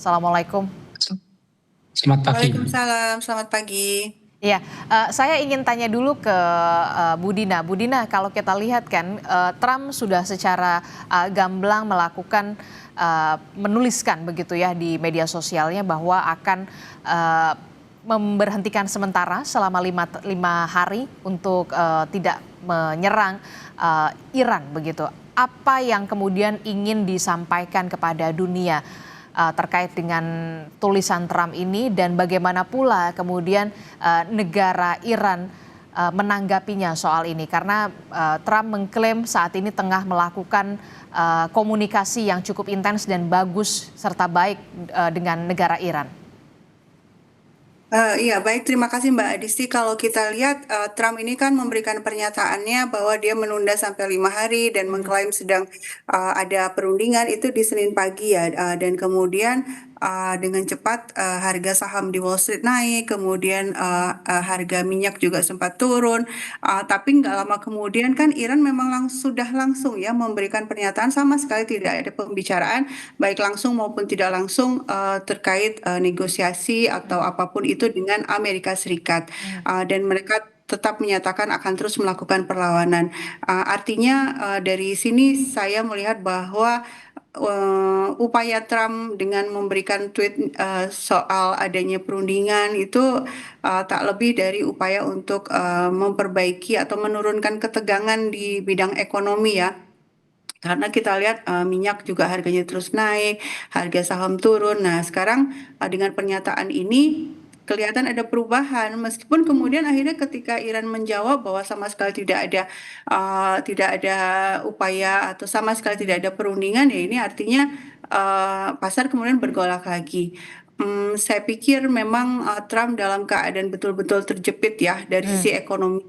Assalamualaikum. Selamat pagi. Waalaikumsalam, selamat pagi. Iya, saya ingin tanya dulu ke Bu Dina. Bu Dina, kalau kita lihat kan, Trump sudah secara gamblang melakukan, menuliskan begitu ya di media sosialnya bahwa akan memberhentikan sementara selama lima hari untuk tidak menyerang Iran begitu. Apa yang kemudian ingin disampaikan kepada dunia terkait dengan tulisan Trump ini dan bagaimana pula kemudian negara Iran menanggapinya soal ini karena Trump mengklaim saat ini tengah melakukan komunikasi yang cukup intens dan bagus serta baik dengan negara Iran. Iya, baik. Terima kasih Mbak Adisti. Kalau kita lihat, Trump ini kan memberikan pernyataannya bahwa dia menunda sampai 5 hari dan mengklaim sedang ada perundingan itu di Senin pagi ya. Dan kemudian dengan cepat harga saham di Wall Street naik, kemudian harga minyak juga sempat turun. Tapi nggak lama kemudian kan Iran memang sudah langsung ya memberikan pernyataan sama sekali tidak ada pembicaraan baik langsung maupun tidak langsung terkait negosiasi atau apapun itu dengan Amerika Serikat. Dan mereka tetap menyatakan akan terus melakukan perlawanan. Artinya dari sini saya melihat bahwa upaya Trump dengan memberikan tweet soal adanya perundingan itu tak lebih dari upaya untuk memperbaiki atau menurunkan ketegangan di bidang ekonomi ya. Karena kita lihat minyak juga harganya terus naik, harga saham turun. Nah, sekarang dengan pernyataan ini kelihatan ada perubahan meskipun kemudian akhirnya ketika Iran menjawab bahwa sama sekali tidak ada upaya atau sama sekali tidak ada perundingan ya ini artinya pasar kemudian bergolak lagi. Saya pikir memang Trump dalam keadaan betul-betul terjepit ya dari sisi ekonomi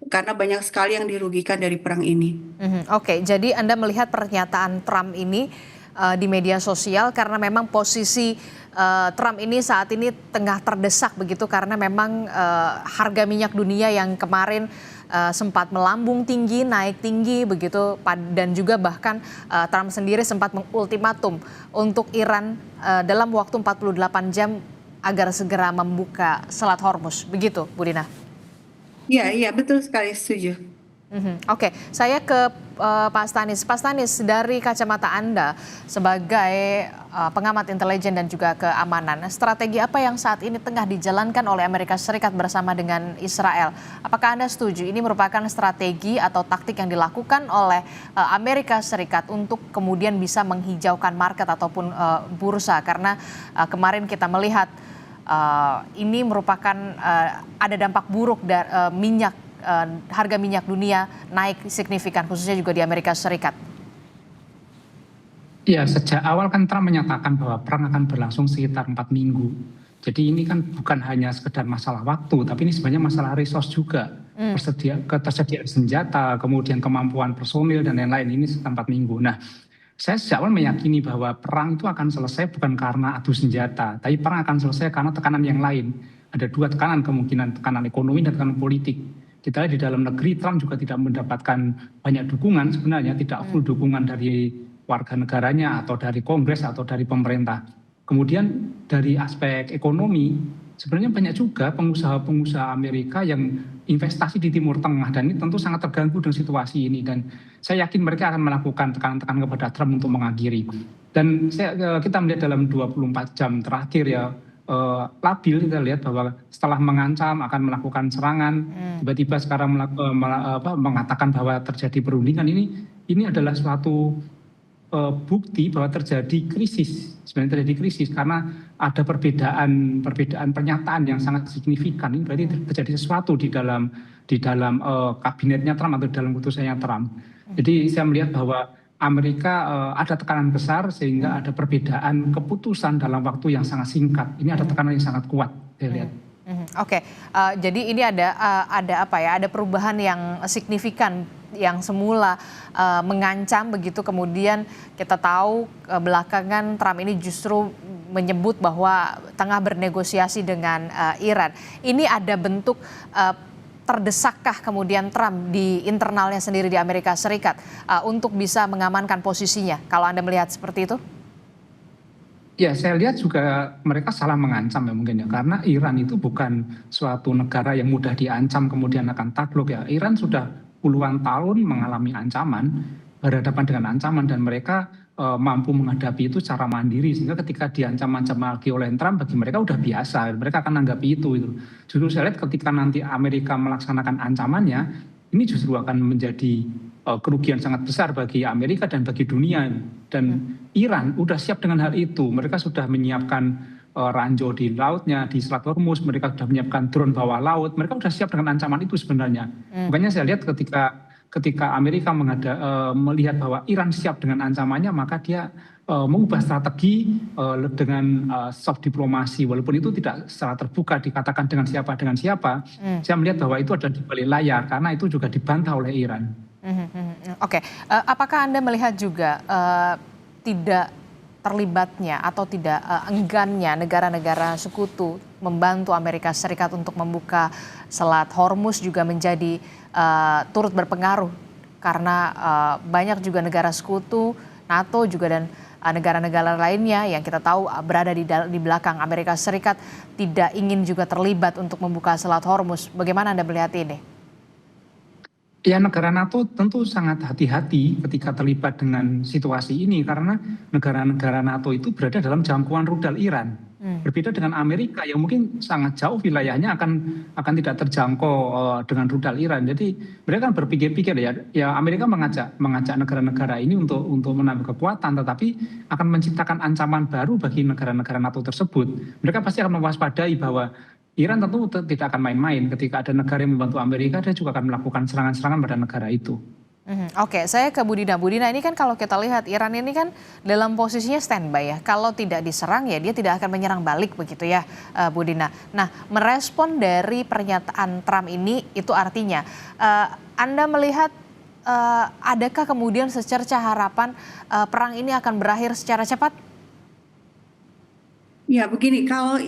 karena banyak sekali yang dirugikan dari perang ini. Oke, jadi Anda melihat pernyataan Trump ini di media sosial karena memang posisi Trump ini saat ini tengah terdesak begitu karena memang harga minyak dunia yang kemarin sempat melambung tinggi, naik tinggi begitu dan juga bahkan Trump sendiri sempat mengultimatum untuk Iran dalam waktu 48 jam agar segera membuka Selat Hormuz. Begitu, Bu Dina? Iya, betul sekali, setuju. Oke, saya ke Pak Stanis. Pak Stanis, dari kacamata Anda sebagai pengamat intelijen dan juga keamanan, strategi apa yang saat ini tengah dijalankan oleh Amerika Serikat bersama dengan Israel? Apakah Anda setuju ini merupakan strategi atau taktik yang dilakukan oleh Amerika Serikat untuk kemudian bisa menghijaukan market ataupun bursa? Karena kemarin kita melihat ini merupakan ada dampak buruk dari harga minyak dunia naik signifikan khususnya juga di Amerika Serikat. Ya, sejak awal kan Trump menyatakan bahwa perang akan berlangsung sekitar 4 minggu. Jadi ini kan bukan hanya sekedar masalah waktu, tapi ini sebenarnya masalah resource juga. Ketersediaan senjata, kemudian kemampuan personil dan lain-lain ini sekitar 4 minggu. Nah, saya sejak awal meyakini bahwa perang itu akan selesai bukan karena adu senjata, tapi perang akan selesai karena tekanan yang lain. Ada dua tekanan kemungkinan, tekanan ekonomi dan tekanan politik. Kita lihat di dalam negeri Trump juga tidak mendapatkan banyak dukungan sebenarnya, tidak full dukungan dari warga negaranya atau dari Kongres atau dari pemerintah. Kemudian dari aspek ekonomi, sebenarnya banyak juga pengusaha-pengusaha Amerika yang investasi di Timur Tengah dan ini tentu sangat terganggu dengan situasi ini dan saya yakin mereka akan melakukan tekanan-tekanan kepada Trump untuk mengakhiri. Dan kita melihat dalam 24 jam terakhir ya, labil kita lihat bahwa setelah mengancam akan melakukan serangan, tiba-tiba sekarang mengatakan bahwa terjadi perundingan ini adalah suatu bukti bahwa terjadi krisis. Sebenarnya terjadi krisis karena ada perbedaan pernyataan yang sangat signifikan. Ini berarti terjadi sesuatu di dalam kabinetnya Trump atau dalam keputusannya Trump. Jadi saya melihat bahwa Amerika ada tekanan besar sehingga ada perbedaan keputusan dalam waktu yang sangat singkat. Ini ada tekanan yang sangat kuat, saya lihat. Oke, jadi ini ada apa ya? Ada perubahan yang signifikan yang semula mengancam begitu kemudian kita tahu belakangan Trump ini justru menyebut bahwa tengah bernegosiasi dengan Iran. Ini ada bentuk terdesakkah kemudian Trump di internalnya sendiri di Amerika Serikat untuk bisa mengamankan posisinya? Kalau Anda melihat seperti itu? Ya, saya lihat juga mereka salah mengancam ya mungkin ya, karena Iran itu bukan suatu negara yang mudah diancam kemudian akan takluk ya. Iran sudah puluhan tahun mengalami ancaman, berhadapan dengan ancaman dan mereka mampu menghadapi itu secara mandiri sehingga ketika diancam-ancam lagi oleh Trump bagi mereka udah biasa, mereka akan anggapi itu. Justru saya lihat ketika nanti Amerika melaksanakan ancamannya, ini justru akan menjadi kerugian sangat besar bagi Amerika dan bagi dunia. Dan Iran udah siap dengan hal itu. Mereka sudah menyiapkan ranjau di lautnya, di Selat Hormuz. Mereka sudah menyiapkan drone bawah laut. Mereka sudah siap dengan ancaman itu sebenarnya. Makanya saya lihat ketika Amerika melihat bahwa Iran siap dengan ancamannya, maka dia mengubah strategi dengan soft diplomasi, walaupun itu tidak secara terbuka dikatakan dengan siapa. Saya melihat bahwa itu ada di balik layar karena itu juga dibantah oleh Iran. Oke, apakah Anda melihat juga tidak terlibatnya atau tidak enggannya negara-negara sekutu membantu Amerika Serikat untuk membuka Selat Hormuz juga menjadi turut berpengaruh karena banyak juga negara sekutu, NATO juga dan negara-negara lainnya yang kita tahu berada di belakang Amerika Serikat tidak ingin juga terlibat untuk membuka Selat Hormuz. Bagaimana Anda melihat ini? Ya, negara NATO tentu sangat hati-hati ketika terlibat dengan situasi ini karena negara-negara NATO itu berada dalam jangkauan rudal Iran. Berbeda dengan Amerika yang mungkin sangat jauh wilayahnya akan tidak terjangkau dengan rudal Iran. Jadi mereka kan berpikir-pikir ya Amerika mengajak negara-negara ini untuk menambah kekuatan, tetapi akan menciptakan ancaman baru bagi negara-negara NATO tersebut. Mereka pasti akan mewaspadai bahwa Iran tentu tidak akan main-main. Ketika ada negara yang membantu Amerika, dia juga akan melakukan serangan-serangan pada negara itu. Oke, saya ke Budina. Budina, ini kan kalau kita lihat Iran ini kan dalam posisinya standby ya. Kalau tidak diserang ya dia tidak akan menyerang balik begitu ya, Budina. Nah, merespon dari pernyataan Trump ini itu artinya Anda melihat adakah kemudian secerca harapan perang ini akan berakhir secara cepat? Ya, begini, kalau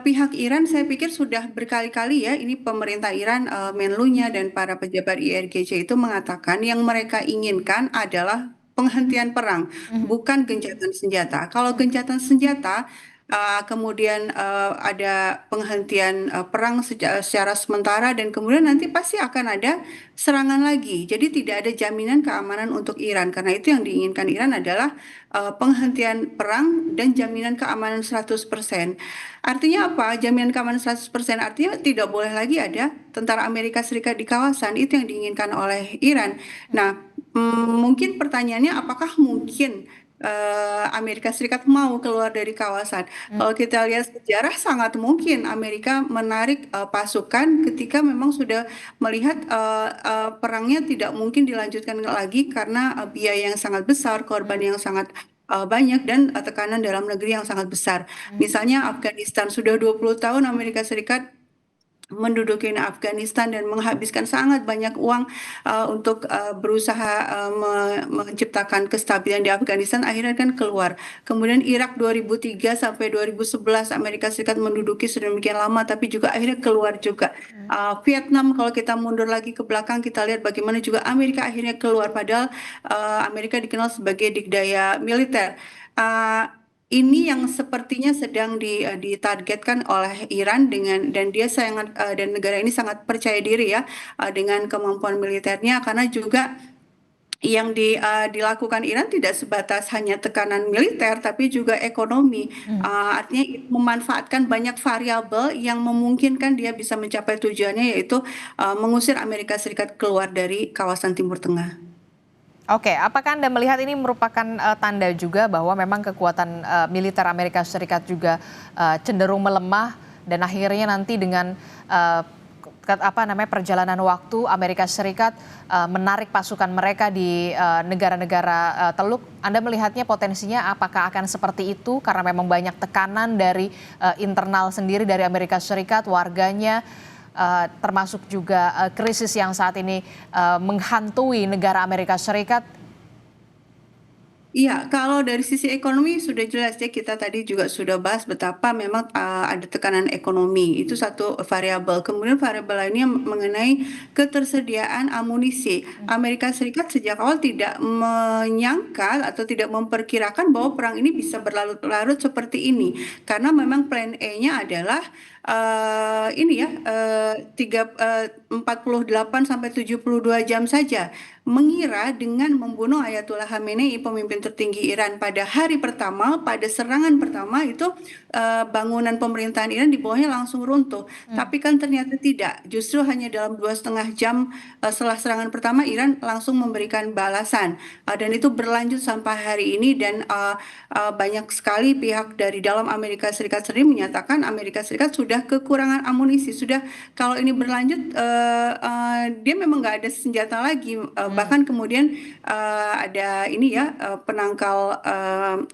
pihak Iran saya pikir sudah berkali-kali ya, ini pemerintah Iran, Menlunya dan para pejabat IRGC itu mengatakan yang mereka inginkan adalah penghentian perang, bukan gencatan senjata. Kalau gencatan senjata, kemudian ada penghentian perang secara sementara dan kemudian nanti pasti akan ada serangan lagi. Jadi tidak ada jaminan keamanan untuk Iran, karena itu yang diinginkan Iran adalah penghentian perang dan jaminan keamanan 100%. Artinya apa? Jaminan keamanan 100% artinya tidak boleh lagi ada tentara Amerika Serikat di kawasan. Itu yang diinginkan oleh Iran. Nah, mungkin pertanyaannya apakah mungkin Amerika Serikat mau keluar dari kawasan? Kalau kita lihat sejarah sangat mungkin Amerika menarik pasukan ketika memang sudah melihat perangnya tidak mungkin dilanjutkan lagi karena biaya yang sangat besar, korban yang sangat banyak dan tekanan dalam negeri yang sangat besar. Misalnya Afghanistan sudah 20 tahun Amerika Serikat menduduki Afghanistan dan menghabiskan sangat banyak uang untuk berusaha menciptakan kestabilan di Afghanistan, akhirnya kan keluar. Kemudian Irak 2003 sampai 2011 Amerika Serikat menduduki sedemikian lama tapi juga akhirnya keluar juga. Vietnam kalau kita mundur lagi ke belakang kita lihat bagaimana juga Amerika akhirnya keluar padahal Amerika dikenal sebagai dikdaya militer. Ini yang sepertinya sedang ditargetkan oleh Iran dan dia sangat dan negara ini sangat percaya diri ya dengan kemampuan militernya karena juga yang dilakukan Iran tidak sebatas hanya tekanan militer tapi juga ekonomi. Artinya memanfaatkan banyak variabel yang memungkinkan dia bisa mencapai tujuannya yaitu mengusir Amerika Serikat keluar dari kawasan Timur Tengah. Oke, apakah Anda melihat ini merupakan tanda juga bahwa memang kekuatan militer Amerika Serikat juga cenderung melemah dan akhirnya nanti dengan perjalanan waktu Amerika Serikat menarik pasukan mereka di negara-negara Teluk. Anda melihatnya potensinya apakah akan seperti itu karena memang banyak tekanan dari internal sendiri dari Amerika Serikat, warganya, termasuk juga krisis yang saat ini menghantui negara Amerika Serikat? Iya, kalau dari sisi ekonomi sudah jelas ya, kita tadi juga sudah bahas betapa memang ada tekanan ekonomi, itu satu variabel. Kemudian variabel lainnya mengenai ketersediaan amunisi. Amerika Serikat sejak awal tidak menyangka atau tidak memperkirakan bahwa perang ini bisa berlarut-larut seperti ini, karena memang plan A-nya adalah ini ya 48 sampai 72 jam saja, mengira dengan membunuh Ayatullah Khamenei, pemimpin tertinggi Iran, pada hari pertama, pada serangan pertama itu bangunan pemerintahan Iran di bawahnya langsung runtuh. Tapi kan ternyata tidak. Justru hanya dalam 2,5 jam setelah serangan pertama, Iran langsung memberikan balasan. Dan itu berlanjut sampai hari ini, dan banyak sekali pihak dari dalam Amerika Serikat sendiri menyatakan Amerika Serikat sudah kekurangan amunisi. Sudah, kalau ini berlanjut, dia memang nggak ada senjata lagi. Bahkan kemudian ada ini ya, penangkal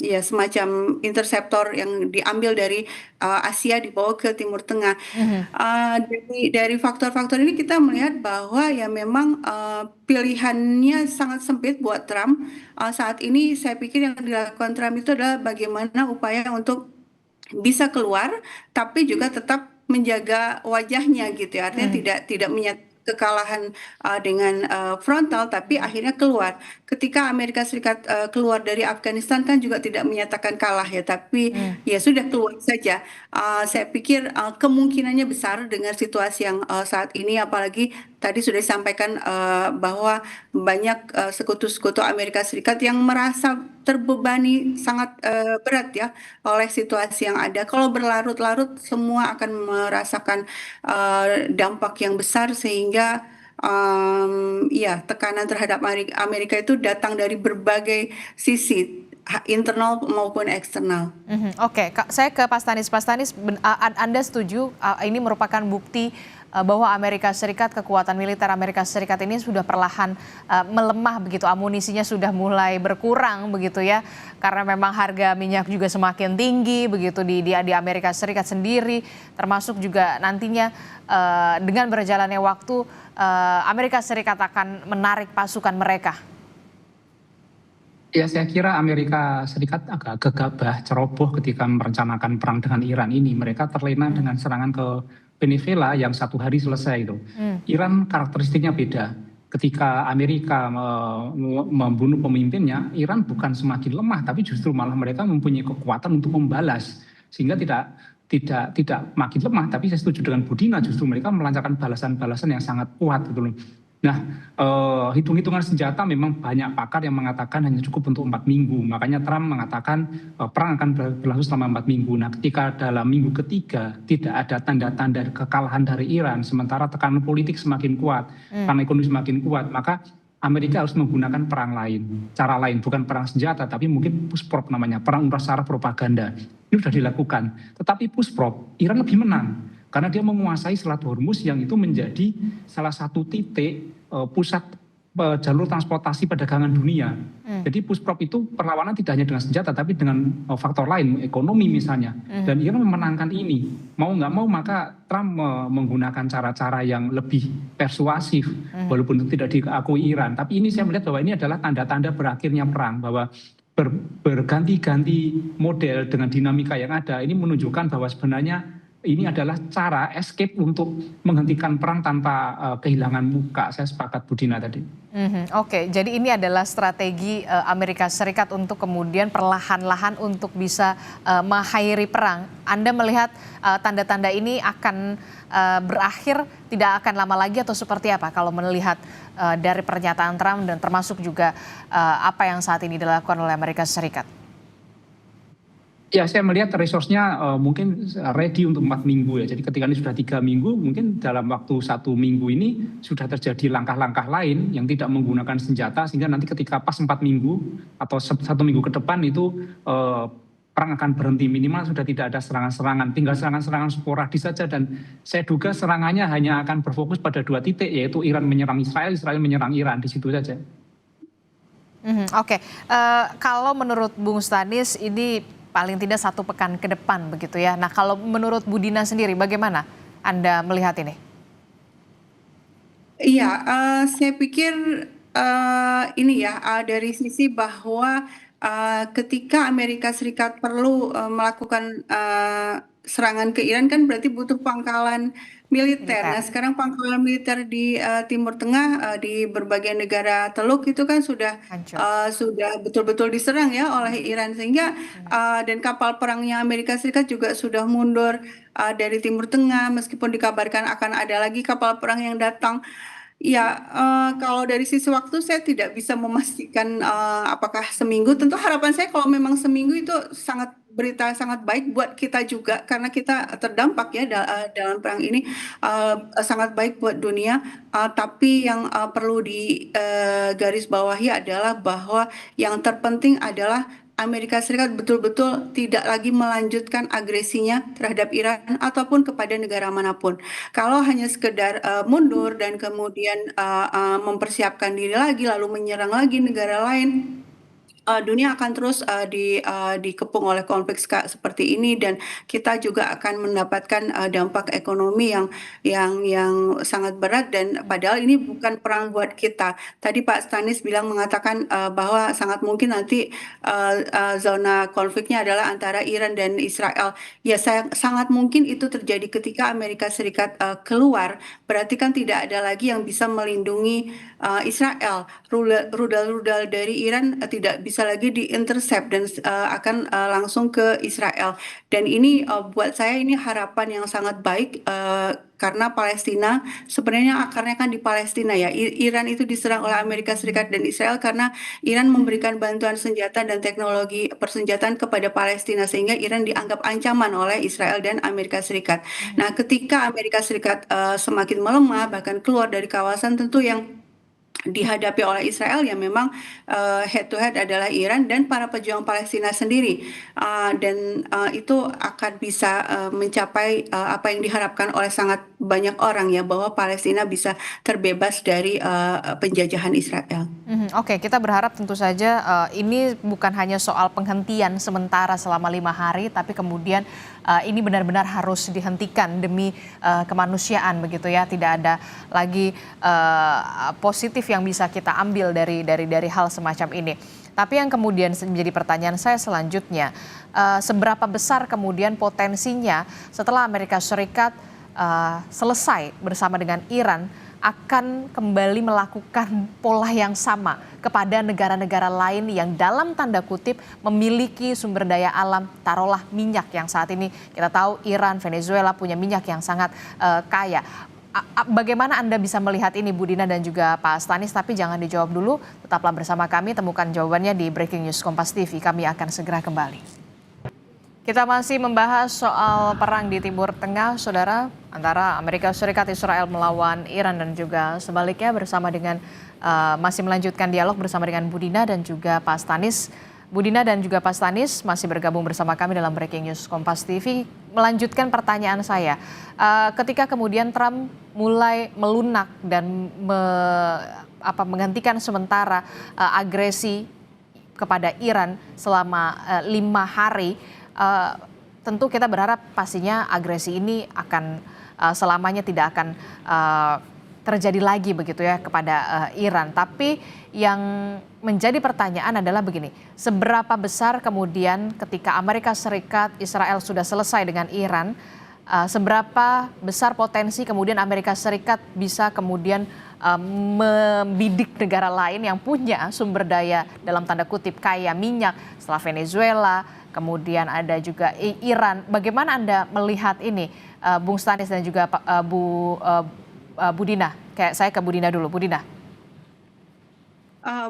ya semacam interseptor yang diambil dari Asia dibawa ke Timur Tengah. Dari faktor-faktor ini kita melihat bahwa ya memang pilihannya sangat sempit buat Trump. Saat ini saya pikir yang dilakukan Trump itu adalah bagaimana upaya untuk bisa keluar, tapi juga tetap menjaga wajahnya gitu ya. Artinya tidak menyatakan kekalahan dengan frontal, tapi akhirnya keluar. Ketika Amerika Serikat keluar dari Afghanistan kan juga tidak menyatakan kalah ya, tapi ya sudah keluar saja. Saya pikir kemungkinannya besar dengan situasi yang saat ini, apalagi tadi sudah disampaikan bahwa banyak sekutu-sekutu Amerika Serikat yang merasa terbebani sangat berat ya oleh situasi yang ada. Kalau berlarut-larut, semua akan merasakan dampak yang besar, sehingga ya tekanan terhadap Amerika itu datang dari berbagai sisi, internal maupun eksternal. Oke, saya ke Pak Stanis. Pak Stanis, Anda setuju ini merupakan bukti bahwa Amerika Serikat, kekuatan militer Amerika Serikat ini sudah perlahan melemah begitu, amunisinya sudah mulai berkurang begitu ya, karena memang harga minyak juga semakin tinggi begitu di Amerika Serikat sendiri, termasuk juga nantinya dengan berjalannya waktu Amerika Serikat akan menarik pasukan mereka. Ya, saya kira Amerika Serikat agak gegabah, ceroboh ketika merencanakan perang dengan Iran ini. Mereka terlena dengan serangan ke Venezuela yang 1 hari selesai itu. Iran karakteristiknya beda. Ketika Amerika membunuh pemimpinnya, Iran bukan semakin lemah, tapi justru malah mereka mempunyai kekuatan untuk membalas, sehingga tidak makin lemah. Tapi saya setuju dengan Budina, justru mereka melancarkan balasan-balasan yang sangat kuat gitu loh. Nah, hitung-hitungan senjata memang banyak pakar yang mengatakan hanya cukup untuk 4 minggu. Makanya Trump mengatakan perang akan berlangsung selama 4 minggu. Nah, ketika dalam minggu ketiga tidak ada tanda-tanda kekalahan dari Iran, sementara tekanan politik semakin kuat, tekanan ekonomi semakin kuat, maka Amerika harus menggunakan perang lain, cara lain, bukan perang senjata, tapi mungkin pushprop namanya, perang saraf propaganda. Ini sudah dilakukan. Tetapi pushprop, Iran lebih menang. Karena dia menguasai Selat Hormuz yang itu menjadi salah satu titik pusat jalur transportasi perdagangan dunia. Jadi pushprop itu perlawanan tidak hanya dengan senjata, tapi dengan faktor lain, ekonomi misalnya. Dan Iran memenangkan ini. Mau nggak mau maka Trump menggunakan cara-cara yang lebih persuasif, walaupun itu tidak diakui Iran. Tapi ini saya melihat bahwa ini adalah tanda-tanda berakhirnya perang, bahwa berganti-ganti model dengan dinamika yang ada, ini menunjukkan bahwa sebenarnya ini adalah cara escape untuk menghentikan perang tanpa kehilangan muka. Saya sepakat Budina tadi. Oke, jadi ini adalah strategi Amerika Serikat untuk kemudian perlahan-lahan untuk bisa mengakhiri perang. Anda melihat tanda-tanda ini akan berakhir tidak akan lama lagi atau seperti apa kalau melihat dari pernyataan Trump dan termasuk juga apa yang saat ini dilakukan oleh Amerika Serikat? Ya, saya melihat resource-nya mungkin ready untuk 4 minggu ya. Jadi ketika ini sudah 3 minggu, mungkin dalam waktu 1 minggu ini sudah terjadi langkah-langkah lain yang tidak menggunakan senjata, sehingga nanti ketika pas 4 minggu atau 1 minggu ke depan itu perang akan berhenti, minimal sudah tidak ada serangan-serangan, tinggal serangan-serangan sporadis saja, dan saya duga serangannya hanya akan berfokus pada 2 titik, yaitu Iran menyerang Israel, Israel menyerang Iran, di situ saja. Oke, kalau menurut Bung Stanis ini paling tidak 1 pekan ke depan begitu ya. Nah, kalau menurut Budina sendiri bagaimana Anda melihat ini? Iya, saya pikir ini ya, dari sisi bahwa ketika Amerika Serikat perlu melakukan serangan ke Iran kan berarti butuh pangkalan militer. Militer. Nah, sekarang pangkalan militer di Timur Tengah di berbagai negara Teluk itu kan Hancur. sudah betul-betul diserang ya oleh Iran sehingga dan kapal perangnya Amerika Serikat juga sudah mundur dari Timur Tengah meskipun dikabarkan akan ada lagi kapal perang yang datang. Ya, kalau dari sisi waktu saya tidak bisa memastikan apakah seminggu. Tentu harapan saya kalau memang seminggu itu berita sangat baik buat kita juga karena kita terdampak ya dalam perang ini sangat baik buat dunia. Tapi yang perlu digaris bawahi adalah bahwa yang terpenting adalah Amerika Serikat betul-betul tidak lagi melanjutkan agresinya terhadap Iran ataupun kepada negara manapun. Kalau hanya sekedar mundur dan kemudian mempersiapkan diri lagi lalu menyerang lagi negara lain, dunia akan terus dikepung oleh konflik seperti ini dan kita juga akan mendapatkan dampak ekonomi yang sangat berat dan padahal ini bukan perang buat kita. Tadi Pak Stanis mengatakan bahwa sangat mungkin nanti zona konfliknya adalah antara Iran dan Israel. Ya, sangat mungkin itu terjadi ketika Amerika Serikat keluar, berarti kan tidak ada lagi yang bisa melindungi Israel. Rudal-rudal dari Iran tidak bisa lagi diintercept dan akan langsung ke Israel. Dan ini buat saya ini harapan yang sangat baik karena Palestina sebenarnya akarnya kan di Palestina ya. Iran itu diserang oleh Amerika Serikat dan Israel karena Iran memberikan bantuan senjata dan teknologi persenjataan kepada Palestina sehingga Iran dianggap ancaman oleh Israel dan Amerika Serikat. Nah, ketika Amerika Serikat semakin melemah bahkan keluar dari kawasan tentu yang dihadapi oleh Israel ya memang head to head adalah Iran dan para pejuang Palestina sendiri. Dan itu akan bisa mencapai apa yang diharapkan oleh sangat banyak orang ya bahwa Palestina bisa terbebas dari penjajahan Israel. Oke, kita berharap tentu saja ini bukan hanya soal penghentian sementara selama 5 hari, tapi kemudian ini benar-benar harus dihentikan demi kemanusiaan begitu ya. Tidak ada lagi positif yang bisa kita ambil dari hal semacam ini. Tapi yang kemudian menjadi pertanyaan saya selanjutnya, seberapa besar kemudian potensinya setelah Amerika Serikat selesai bersama dengan Iran akan kembali melakukan pola yang sama kepada negara-negara lain yang dalam tanda kutip memiliki sumber daya alam, taruhlah minyak yang saat ini kita tahu Iran, Venezuela punya minyak yang sangat kaya. Bagaimana Anda bisa melihat ini Bu Dina dan juga Pak Stanis, tapi jangan dijawab dulu, tetaplah bersama kami, temukan jawabannya di Breaking News Kompas TV, kami akan segera kembali. Kita masih membahas soal perang di Timur Tengah, saudara, antara Amerika Serikat Israel melawan Iran dan juga sebaliknya bersama dengan masih melanjutkan dialog bersama dengan Bu Dina dan juga Pak Stanis. Bu Dina dan juga Pak Stanis masih bergabung bersama kami dalam Breaking News Kompas TV. Melanjutkan pertanyaan saya, ketika kemudian Trump mulai melunak dan menghentikan sementara agresi kepada Iran selama 5 hari, tentu kita berharap pastinya agresi ini akan selamanya tidak akan terjadi lagi begitu ya kepada Iran. Tapi yang menjadi pertanyaan adalah begini, seberapa besar kemudian ketika Amerika Serikat, Israel sudah selesai dengan Iran, seberapa besar potensi kemudian Amerika Serikat bisa kemudian membidik negara lain yang punya sumber daya dalam tanda kutip kaya minyak setelah Venezuela, kemudian ada juga Iran. Bagaimana Anda melihat ini, Bung Stanis dan juga Bu Dina? Kayak saya ke Bu Dina dulu, Bu Dina.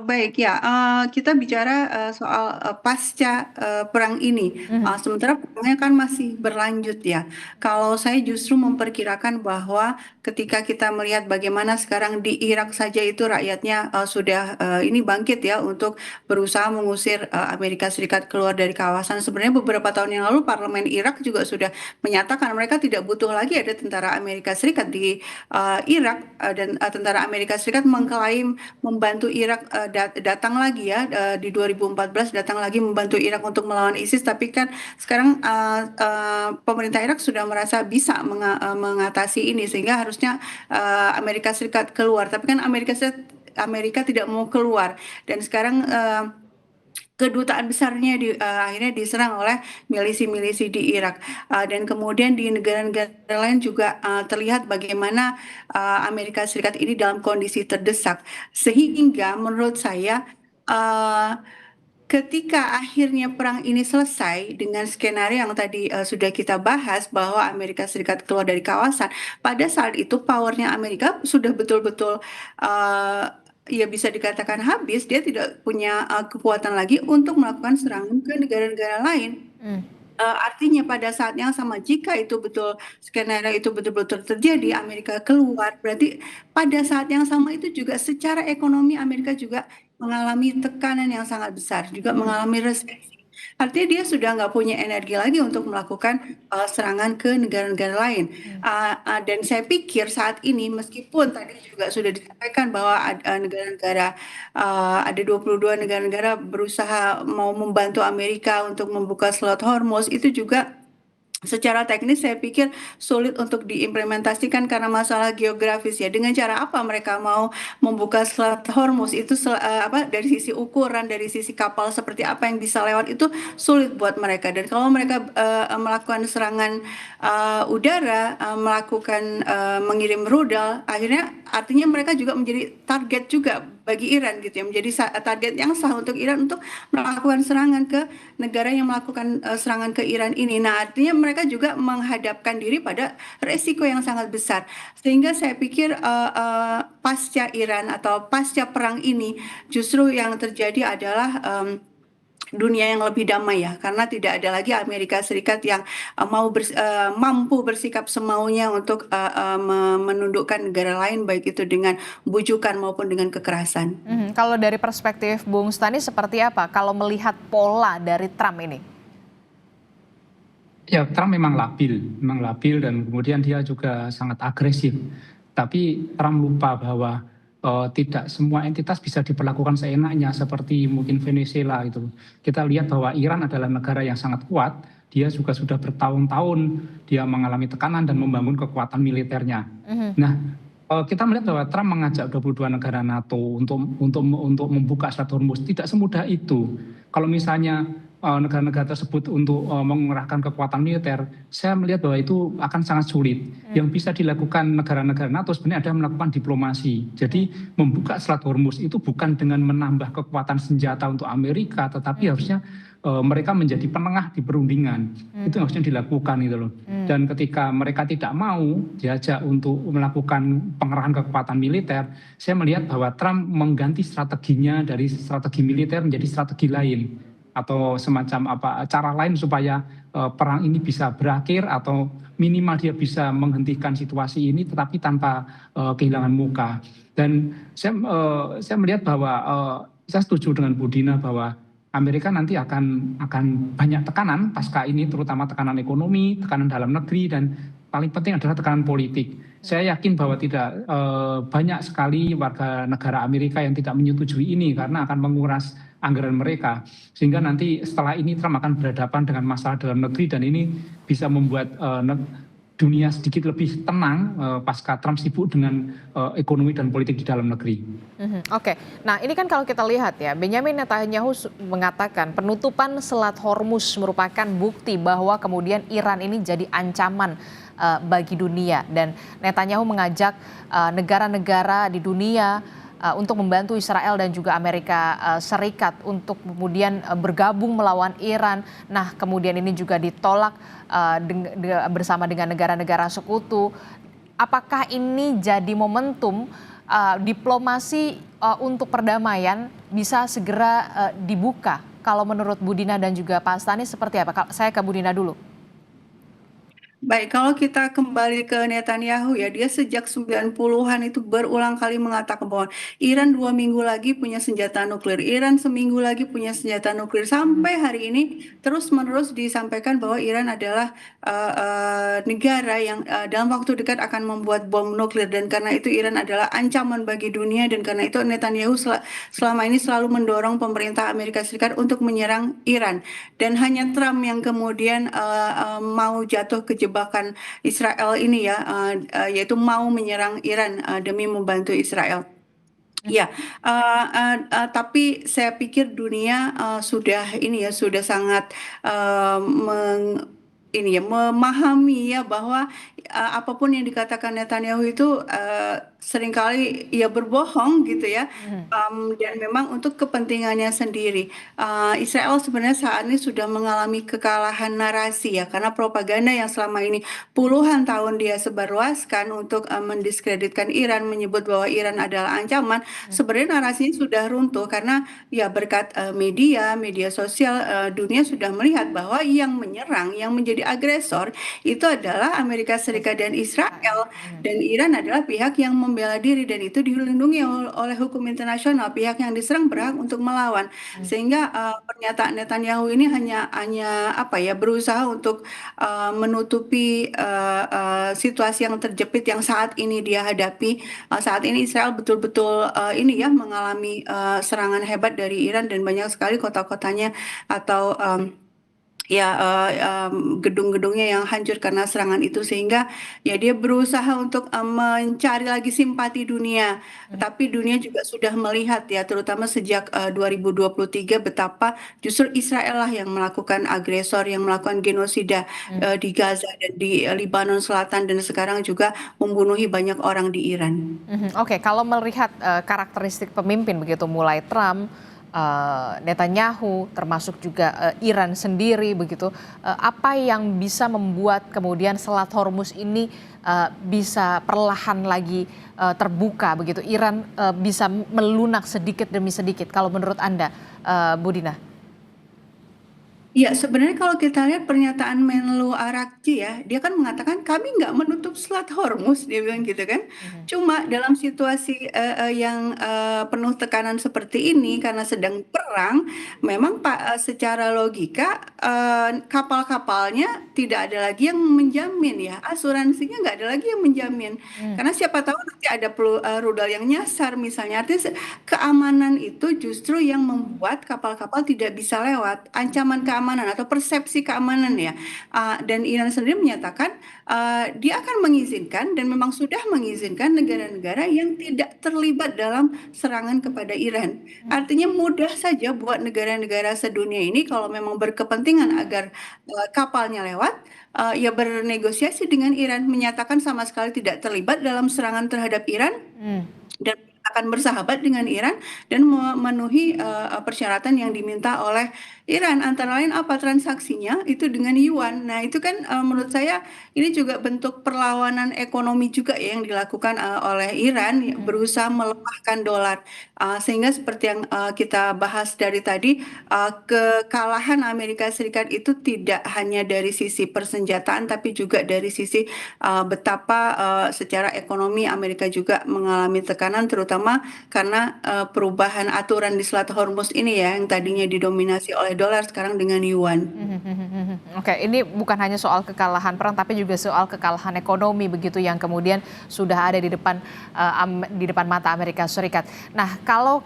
Baik ya, kita bicara soal pasca perang ini. Sementara perangnya kan masih berlanjut ya. Kalau saya justru memperkirakan bahwa ketika kita melihat bagaimana sekarang di Irak saja itu rakyatnya sudah ini bangkit ya untuk berusaha mengusir Amerika Serikat keluar dari kawasan. Sebenarnya beberapa tahun yang lalu parlemen Irak juga sudah menyatakan mereka tidak butuh lagi ada tentara Amerika Serikat di Irak dan tentara Amerika Serikat mengklaim membantu Irak datang lagi ya di 2014 datang lagi membantu Irak untuk melawan ISIS, tapi kan sekarang pemerintah Irak sudah merasa bisa mengatasi ini sehingga harusnya Amerika Serikat keluar, tapi kan Amerika tidak mau keluar dan sekarang kedutaan besarnya akhirnya diserang oleh milisi-milisi di Irak. Dan kemudian di negara-negara lain juga terlihat bagaimana Amerika Serikat ini dalam kondisi terdesak. Sehingga menurut saya uh, ketika akhirnya perang ini selesai dengan skenario yang tadi sudah kita bahas bahwa Amerika Serikat keluar dari kawasan, pada saat itu powernya Amerika sudah betul-betul uh, ya bisa dikatakan habis, dia tidak punya kekuatan lagi untuk melakukan serangan ke negara-negara lain. Hmm. Artinya pada saat yang sama jika itu betul skenario itu betul-betul terjadi Amerika keluar berarti pada saat yang sama itu juga secara ekonomi Amerika juga mengalami tekanan yang sangat besar juga mengalami resesi. Artinya dia sudah nggak punya energi lagi untuk melakukan serangan ke negara-negara lain. Dan saya pikir saat ini meskipun tadi juga sudah disampaikan bahwa negara-negara ada 22 negara-negara berusaha mau membantu Amerika untuk membuka Selat Hormuz itu juga secara teknis saya pikir sulit untuk diimplementasikan karena masalah geografis ya. Dengan cara apa mereka mau membuka Selat Hormuz itu apa dari sisi ukuran, dari sisi kapal seperti apa yang bisa lewat itu sulit buat mereka. Dan kalau mereka melakukan serangan udara, melakukan mengirim rudal, akhirnya artinya mereka juga menjadi target juga bagi Iran gitu ya, menjadi target yang sah untuk Iran untuk melakukan serangan ke negara yang melakukan serangan ke Iran ini. Nah, artinya mereka juga menghadapkan diri pada resiko yang sangat besar. Sehingga saya pikir pasca Iran atau pasca perang ini justru yang terjadi adalah dunia yang lebih damai ya, karena tidak ada lagi Amerika Serikat yang mampu bersikap semaunya untuk menundukkan negara lain baik itu dengan bujukan maupun dengan kekerasan. Kalau dari perspektif Bung Stani seperti apa kalau melihat pola dari Trump ini? Ya, Trump memang labil dan kemudian dia juga sangat agresif. Tapi Trump lupa bahwa tidak semua entitas bisa diperlakukan seenaknya seperti mungkin Venezuela itu. Kita lihat bahwa Iran adalah negara yang sangat kuat. Dia juga sudah bertahun-tahun dia mengalami tekanan dan membangun kekuatan militernya. Nah, kita melihat bahwa Trump mengajak 22 negara NATO untuk membuka Selat Hormuz. Tidak semudah itu. Kalau misalnya negara-negara tersebut untuk mengerahkan kekuatan militer, saya melihat bahwa itu akan sangat sulit. Yang bisa dilakukan negara-negara NATO sebenarnya adalah melakukan diplomasi. Jadi membuka Selat Hormuz itu bukan dengan menambah kekuatan senjata untuk Amerika, tetapi harusnya mereka menjadi penengah di perundingan. Itu yang harusnya dilakukan gitu loh. Dan ketika mereka tidak mau diajak untuk melakukan pengerahan kekuatan militer, saya melihat bahwa Trump mengganti strateginya dari strategi militer menjadi strategi lain atau semacam cara lain supaya perang ini bisa berakhir atau minimal dia bisa menghentikan situasi ini tetapi tanpa kehilangan muka. Dan saya melihat bahwa saya setuju dengan Bu Dina bahwa Amerika nanti akan banyak tekanan pasca ini, terutama tekanan ekonomi, tekanan dalam negeri, dan paling penting adalah tekanan politik. Saya yakin bahwa tidak banyak sekali warga negara Amerika yang tidak menyetujui ini karena akan menguras anggaran mereka. Sehingga nanti setelah ini Trump akan berhadapan dengan masalah dalam negeri dan ini bisa membuat dunia sedikit lebih tenang pasca Trump sibuk dengan ekonomi dan politik di dalam negeri. Oke, nah ini kan kalau kita lihat ya, Benyamin Netanyahu mengatakan penutupan Selat Hormuz merupakan bukti bahwa kemudian Iran ini jadi ancaman bagi dunia. Dan Netanyahu mengajak negara-negara di dunia untuk membantu Israel dan juga Amerika Serikat untuk kemudian bergabung melawan Iran. Nah, kemudian ini juga ditolak bersama dengan negara-negara sekutu. Apakah ini jadi momentum diplomasi untuk perdamaian bisa segera dibuka? Kalau menurut Bu Dina dan juga Pak Astani seperti apa? Saya ke Bu Dina dulu. Baik, kalau kita kembali ke Netanyahu ya, dia sejak 90-an itu berulang kali mengatakan bahwa Iran 2 minggu lagi punya senjata nuklir, Iran seminggu lagi punya senjata nuklir. Sampai hari ini terus-menerus disampaikan bahwa Iran adalah negara yang dalam waktu dekat akan membuat bom nuklir. Dan karena itu Iran adalah ancaman bagi dunia dan karena itu Netanyahu selama ini selalu mendorong pemerintah Amerika Serikat untuk menyerang Iran. Dan hanya Trump yang kemudian mau jatuh ke jebakan Israel ini ya, yaitu mau menyerang Iran demi membantu Israel. Ya, tapi saya pikir dunia sudah ini ya sudah sangat ini ya memahami ya bahwa apapun yang dikatakan Netanyahu itu seringkali ya berbohong gitu ya. Mhm. Dan memang untuk kepentingannya sendiri. Israel sebenarnya saat ini sudah mengalami kekalahan narasi ya karena propaganda yang selama ini puluhan tahun dia sebarluaskan untuk mendiskreditkan Iran, menyebut bahwa Iran adalah ancaman. Sebenarnya narasinya sudah runtuh karena ya berkat media sosial dunia sudah melihat bahwa yang menyerang, yang menjadi agresor itu adalah Amerika Serikat dan Israel. Israel dan Iran adalah pihak yang membela diri dan itu dilindungi oleh hukum internasional. Pihak yang diserang berhak untuk melawan. Sehingga pernyataan Netanyahu ini hanya apa ya berusaha untuk menutupi situasi yang terjepit yang saat ini dia hadapi. Saat ini Israel betul-betul ini ya mengalami serangan hebat dari Iran dan banyak sekali kota-kotanya atau ya gedung-gedungnya yang hancur karena serangan itu sehingga ya dia berusaha untuk mencari lagi simpati dunia. Tapi dunia juga sudah melihat ya terutama sejak 2023 betapa justru Israel lah yang melakukan agresor yang melakukan genosida di Gaza dan di Lebanon Selatan dan sekarang juga membunuhi banyak orang di Iran. Oke, kalau melihat karakteristik pemimpin begitu mulai Trump, Netanyahu, termasuk juga Iran sendiri begitu, apa yang bisa membuat kemudian Selat Hormuz ini bisa perlahan lagi terbuka begitu, Iran bisa melunak sedikit demi sedikit. Kalau menurut Anda, Bu Dina? Ya, sebenarnya kalau kita lihat pernyataan Menlu Arakci ya, dia kan mengatakan kami nggak menutup Selat Hormuz, dia bilang gitu kan. Mhm. Cuma dalam situasi yang penuh tekanan seperti ini karena sedang perang, memang Pak secara logika kapal-kapalnya tidak ada lagi yang menjamin ya, asuransinya nggak ada lagi yang menjamin. Hmm. Karena siapa tahu nanti ada rudal yang nyasar misalnya, artinya keamanan itu justru yang membuat kapal-kapal tidak bisa lewat. Ancaman keamanan atau persepsi keamanan ya. Dan Iran sendiri menyatakan dia akan mengizinkan dan memang sudah mengizinkan negara-negara yang tidak terlibat dalam serangan kepada Iran. Artinya mudah saja buat negara-negara sedunia ini kalau memang berkepentingan agar kapalnya lewat, ya bernegosiasi dengan Iran, menyatakan sama sekali tidak terlibat dalam serangan terhadap Iran Hmm. dan akan bersahabat dengan Iran dan memenuhi persyaratan yang diminta oleh Iran. Antara lain apa transaksinya itu dengan yuan. Nah, itu kan menurut saya ini juga bentuk perlawanan ekonomi juga ya yang dilakukan oleh Iran ya, berusaha melemahkan dolar. Sehingga seperti yang kita bahas dari tadi, kekalahan Amerika Serikat itu tidak hanya dari sisi persenjataan tapi juga dari sisi betapa secara ekonomi Amerika juga mengalami tekanan terutama karena perubahan aturan di Selat Hormuz ini ya yang tadinya didominasi oleh dolar sekarang dengan yuan. Oke, ini bukan hanya soal kekalahan perang, tapi juga soal kekalahan ekonomi begitu yang kemudian sudah ada di depan mata Amerika Serikat. Nah, kalau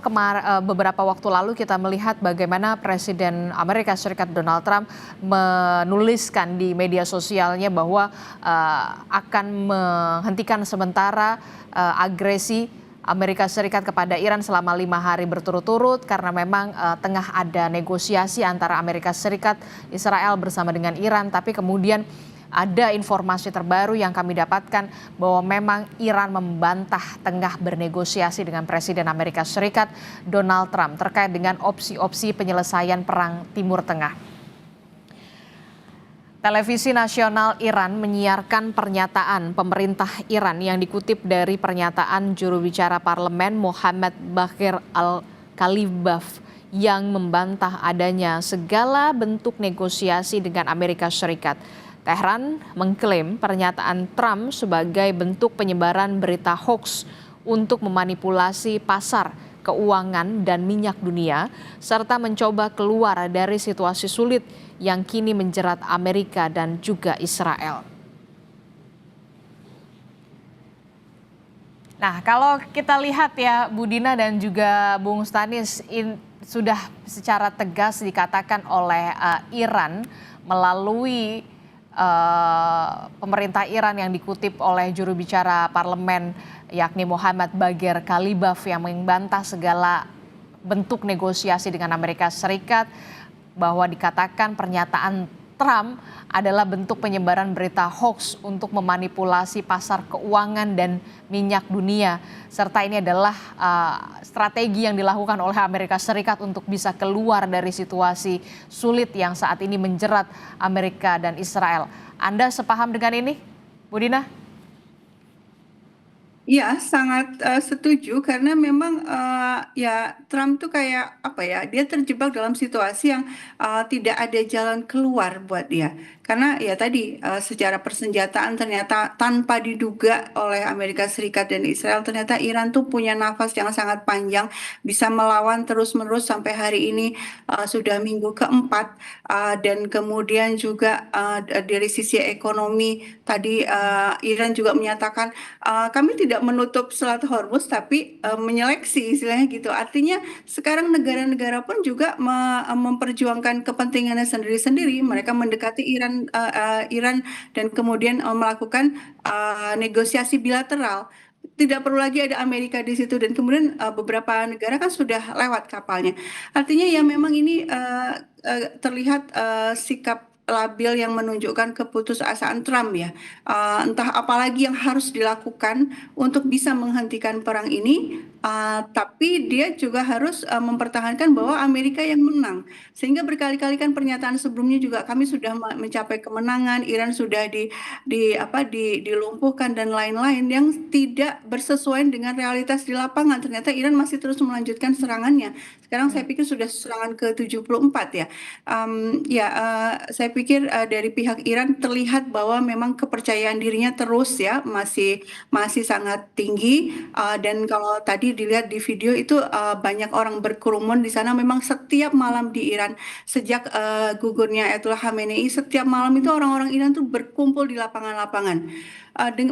beberapa waktu lalu kita melihat bagaimana Presiden Amerika Serikat Donald Trump menuliskan di media sosialnya bahwa akan menghentikan sementara agresi Amerika Serikat kepada Iran selama 5 hari berturut-turut karena memang tengah ada negosiasi antara Amerika Serikat, Israel bersama dengan Iran. Tapi kemudian ada informasi terbaru yang kami dapatkan bahwa memang Iran membantah tengah bernegosiasi dengan Presiden Amerika Serikat Donald Trump terkait dengan opsi-opsi penyelesaian perang Timur Tengah. Televisi nasional Iran menyiarkan pernyataan pemerintah Iran yang dikutip dari pernyataan juru bicara parlemen Mohammad Bagher Al-Khalibaf yang membantah adanya segala bentuk negosiasi dengan Amerika Serikat. Tehran mengklaim pernyataan Trump sebagai bentuk penyebaran berita hoax untuk memanipulasi pasar keuangan dan minyak dunia, serta mencoba keluar dari situasi sulit yang kini menjerat Amerika dan juga Israel. Nah, kalau kita lihat ya Bu Dina dan juga Bung Stanis, sudah secara tegas dikatakan oleh Iran melalui pemerintah Iran yang dikutip oleh juru bicara parlemen yakni Muhammad Bagher Kalibaf yang membantah segala bentuk negosiasi dengan Amerika Serikat bahwa dikatakan pernyataan Trump adalah bentuk penyebaran berita hoax untuk memanipulasi pasar keuangan dan minyak dunia. Serta ini adalah strategi yang dilakukan oleh Amerika Serikat untuk bisa keluar dari situasi sulit yang saat ini menjerat Amerika dan Israel. Anda sepaham dengan ini, Bu Dina? Ya, sangat setuju karena memang ya Trump tuh kayak apa ya, dia terjebak dalam situasi yang tidak ada jalan keluar buat dia. Karena ya tadi secara persenjataan ternyata tanpa diduga oleh Amerika Serikat dan Israel, ternyata Iran tuh punya nafas yang sangat panjang, bisa melawan terus-menerus sampai hari ini sudah minggu keempat. Dan kemudian juga dari sisi ekonomi tadi Iran juga menyatakan kami tidak menutup Selat Hormuz tapi menyeleksi istilahnya gitu. Artinya sekarang negara-negara pun juga memperjuangkan kepentingannya sendiri-sendiri. Mereka mendekati Iran dan kemudian melakukan negosiasi bilateral. Tidak perlu lagi ada Amerika di situ dan kemudian beberapa negara kan sudah lewat kapalnya. Artinya ya memang ini terlihat sikap labil yang menunjukkan keputusasaan Trump ya. Entah apalagi yang harus dilakukan untuk bisa menghentikan perang ini, tapi dia juga harus mempertahankan bahwa Amerika yang menang. Sehingga berkali-kali kan pernyataan sebelumnya juga kami sudah mencapai kemenangan, Iran sudah dilumpuhkan dan lain-lain yang tidak bersesuaian dengan realitas di lapangan. Ternyata Iran masih terus melanjutkan serangannya. Sekarang saya pikir sudah serangan ke-74 ya. Saya pikir dari pihak Iran terlihat bahwa memang kepercayaan dirinya terus ya masih sangat tinggi. Dan kalau tadi dilihat di video itu banyak orang berkerumun di sana. Memang setiap malam di Iran sejak gugurnya Ayatollah Khamenei, setiap malam itu orang-orang Iran tuh berkumpul di lapangan-lapangan.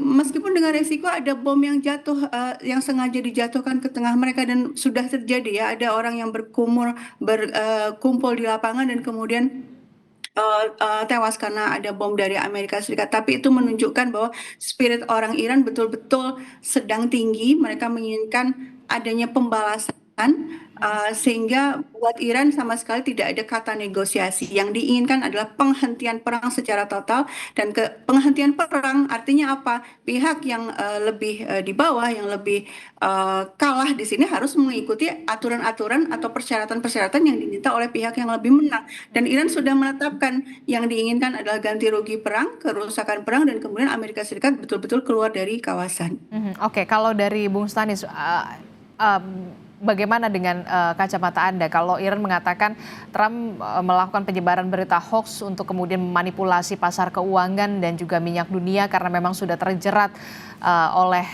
Meskipun dengan resiko ada bom yang jatuh yang sengaja dijatuhkan ke tengah mereka dan sudah terjadi ya, ada orang yang berkumpul di lapangan dan kemudian tewas karena ada bom dari Amerika Serikat. Tapi itu menunjukkan bahwa spirit orang Iran betul-betul sedang tinggi. Mereka menginginkan adanya pembalasan, sehingga buat Iran sama sekali tidak ada kata negosiasi. Yang diinginkan adalah penghentian perang secara total, dan penghentian perang artinya apa? Pihak yang lebih di bawah, yang lebih kalah di sini harus mengikuti aturan-aturan atau persyaratan-persyaratan yang diminta oleh pihak yang lebih menang. Dan Iran sudah menetapkan yang diinginkan adalah ganti rugi perang, kerusakan perang, dan kemudian Amerika Serikat betul-betul keluar dari kawasan. Oke, kalau dari Bung Stanis, bagaimana dengan kacamata Anda kalau Iran mengatakan Trump melakukan penyebaran berita hoax untuk kemudian memanipulasi pasar keuangan dan juga minyak dunia karena memang sudah terjerat oleh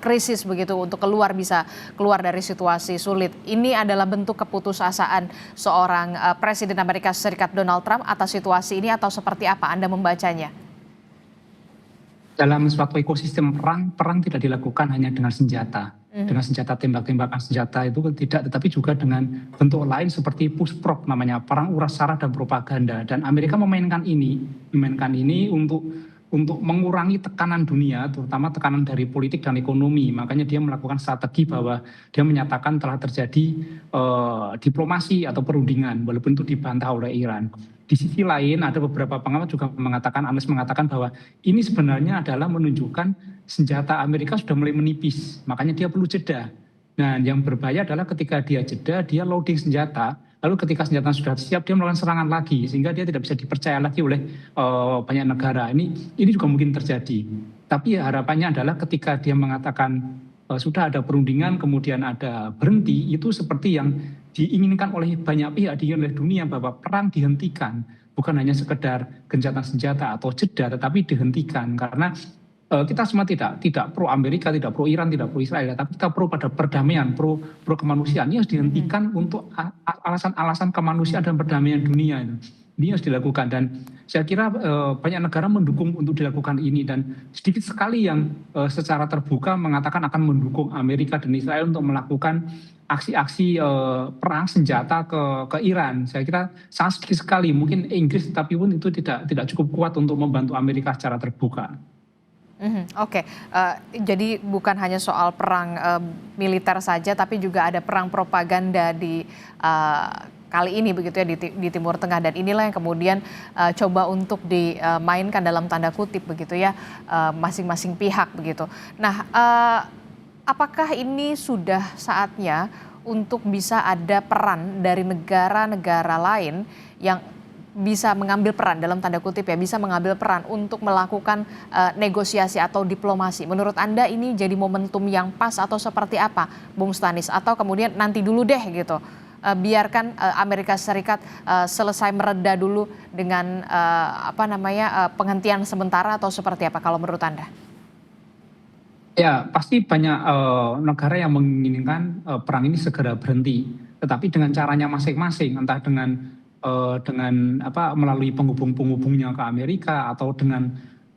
krisis begitu untuk bisa keluar dari situasi sulit. Ini adalah bentuk keputusasaan seorang Presiden Amerika Serikat Donald Trump atas situasi ini atau seperti apa Anda membacanya? Dalam suatu ekosistem perang tidak dilakukan hanya dengan senjata. Dengan senjata tembak-tembakan senjata itu tidak, tetapi juga dengan bentuk lain seperti push prop namanya, perang uras sara dan propaganda. Dan Amerika memainkan ini untuk mengurangi tekanan dunia, terutama tekanan dari politik dan ekonomi. Makanya dia melakukan strategi bahwa dia menyatakan telah terjadi diplomasi atau perundingan, walaupun itu dibantah oleh Iran. Di sisi lain ada beberapa pengamat juga analis mengatakan bahwa ini sebenarnya adalah menunjukkan senjata Amerika sudah mulai menipis, makanya dia perlu jeda. Nah, yang berbahaya adalah ketika dia jeda, dia loading senjata, lalu ketika senjata sudah siap, dia melakukan serangan lagi, sehingga dia tidak bisa dipercaya lagi oleh banyak negara. Ini juga mungkin terjadi. Tapi harapannya adalah ketika dia mengatakan sudah ada perundingan, kemudian ada berhenti, itu seperti yang diinginkan oleh banyak pihak, diinginkan oleh dunia, bahwa perang dihentikan. Bukan hanya sekedar gencatan senjata atau jeda, tetapi dihentikan. Karena kita semua tidak pro Amerika, tidak pro Iran, tidak pro Israel, tapi kita pro pada perdamaian, pro kemanusiaan. Ini harus dihentikan untuk alasan-alasan kemanusiaan dan perdamaian dunia. Ini harus dilakukan, dan saya kira banyak negara mendukung untuk dilakukan ini, dan sedikit sekali yang secara terbuka mengatakan akan mendukung Amerika dan Israel untuk melakukan aksi-aksi perang senjata ke Iran. Saya kira sangat sedikit sekali, mungkin Inggris, tapi pun itu tidak cukup kuat untuk membantu Amerika secara terbuka. Oke, jadi bukan hanya soal perang militer saja, tapi juga ada perang propaganda di kali ini begitu ya di Timur Tengah, dan inilah yang kemudian coba untuk dimainkan dalam tanda kutip begitu ya masing-masing pihak begitu. Nah, apakah ini sudah saatnya untuk bisa ada peran dari negara-negara lain yang bisa mengambil peran dalam tanda kutip ya, bisa mengambil peran untuk melakukan negosiasi atau diplomasi? Menurut Anda ini jadi momentum yang pas atau seperti apa, Bung Stanis? Atau kemudian nanti dulu deh gitu, biarkan Amerika Serikat selesai mereda dulu dengan penghentian sementara, atau seperti apa kalau menurut Anda? Ya, pasti banyak negara yang menginginkan perang ini segera berhenti, tetapi dengan caranya masing-masing, entah dengan melalui penghubung-penghubungnya ke Amerika atau dengan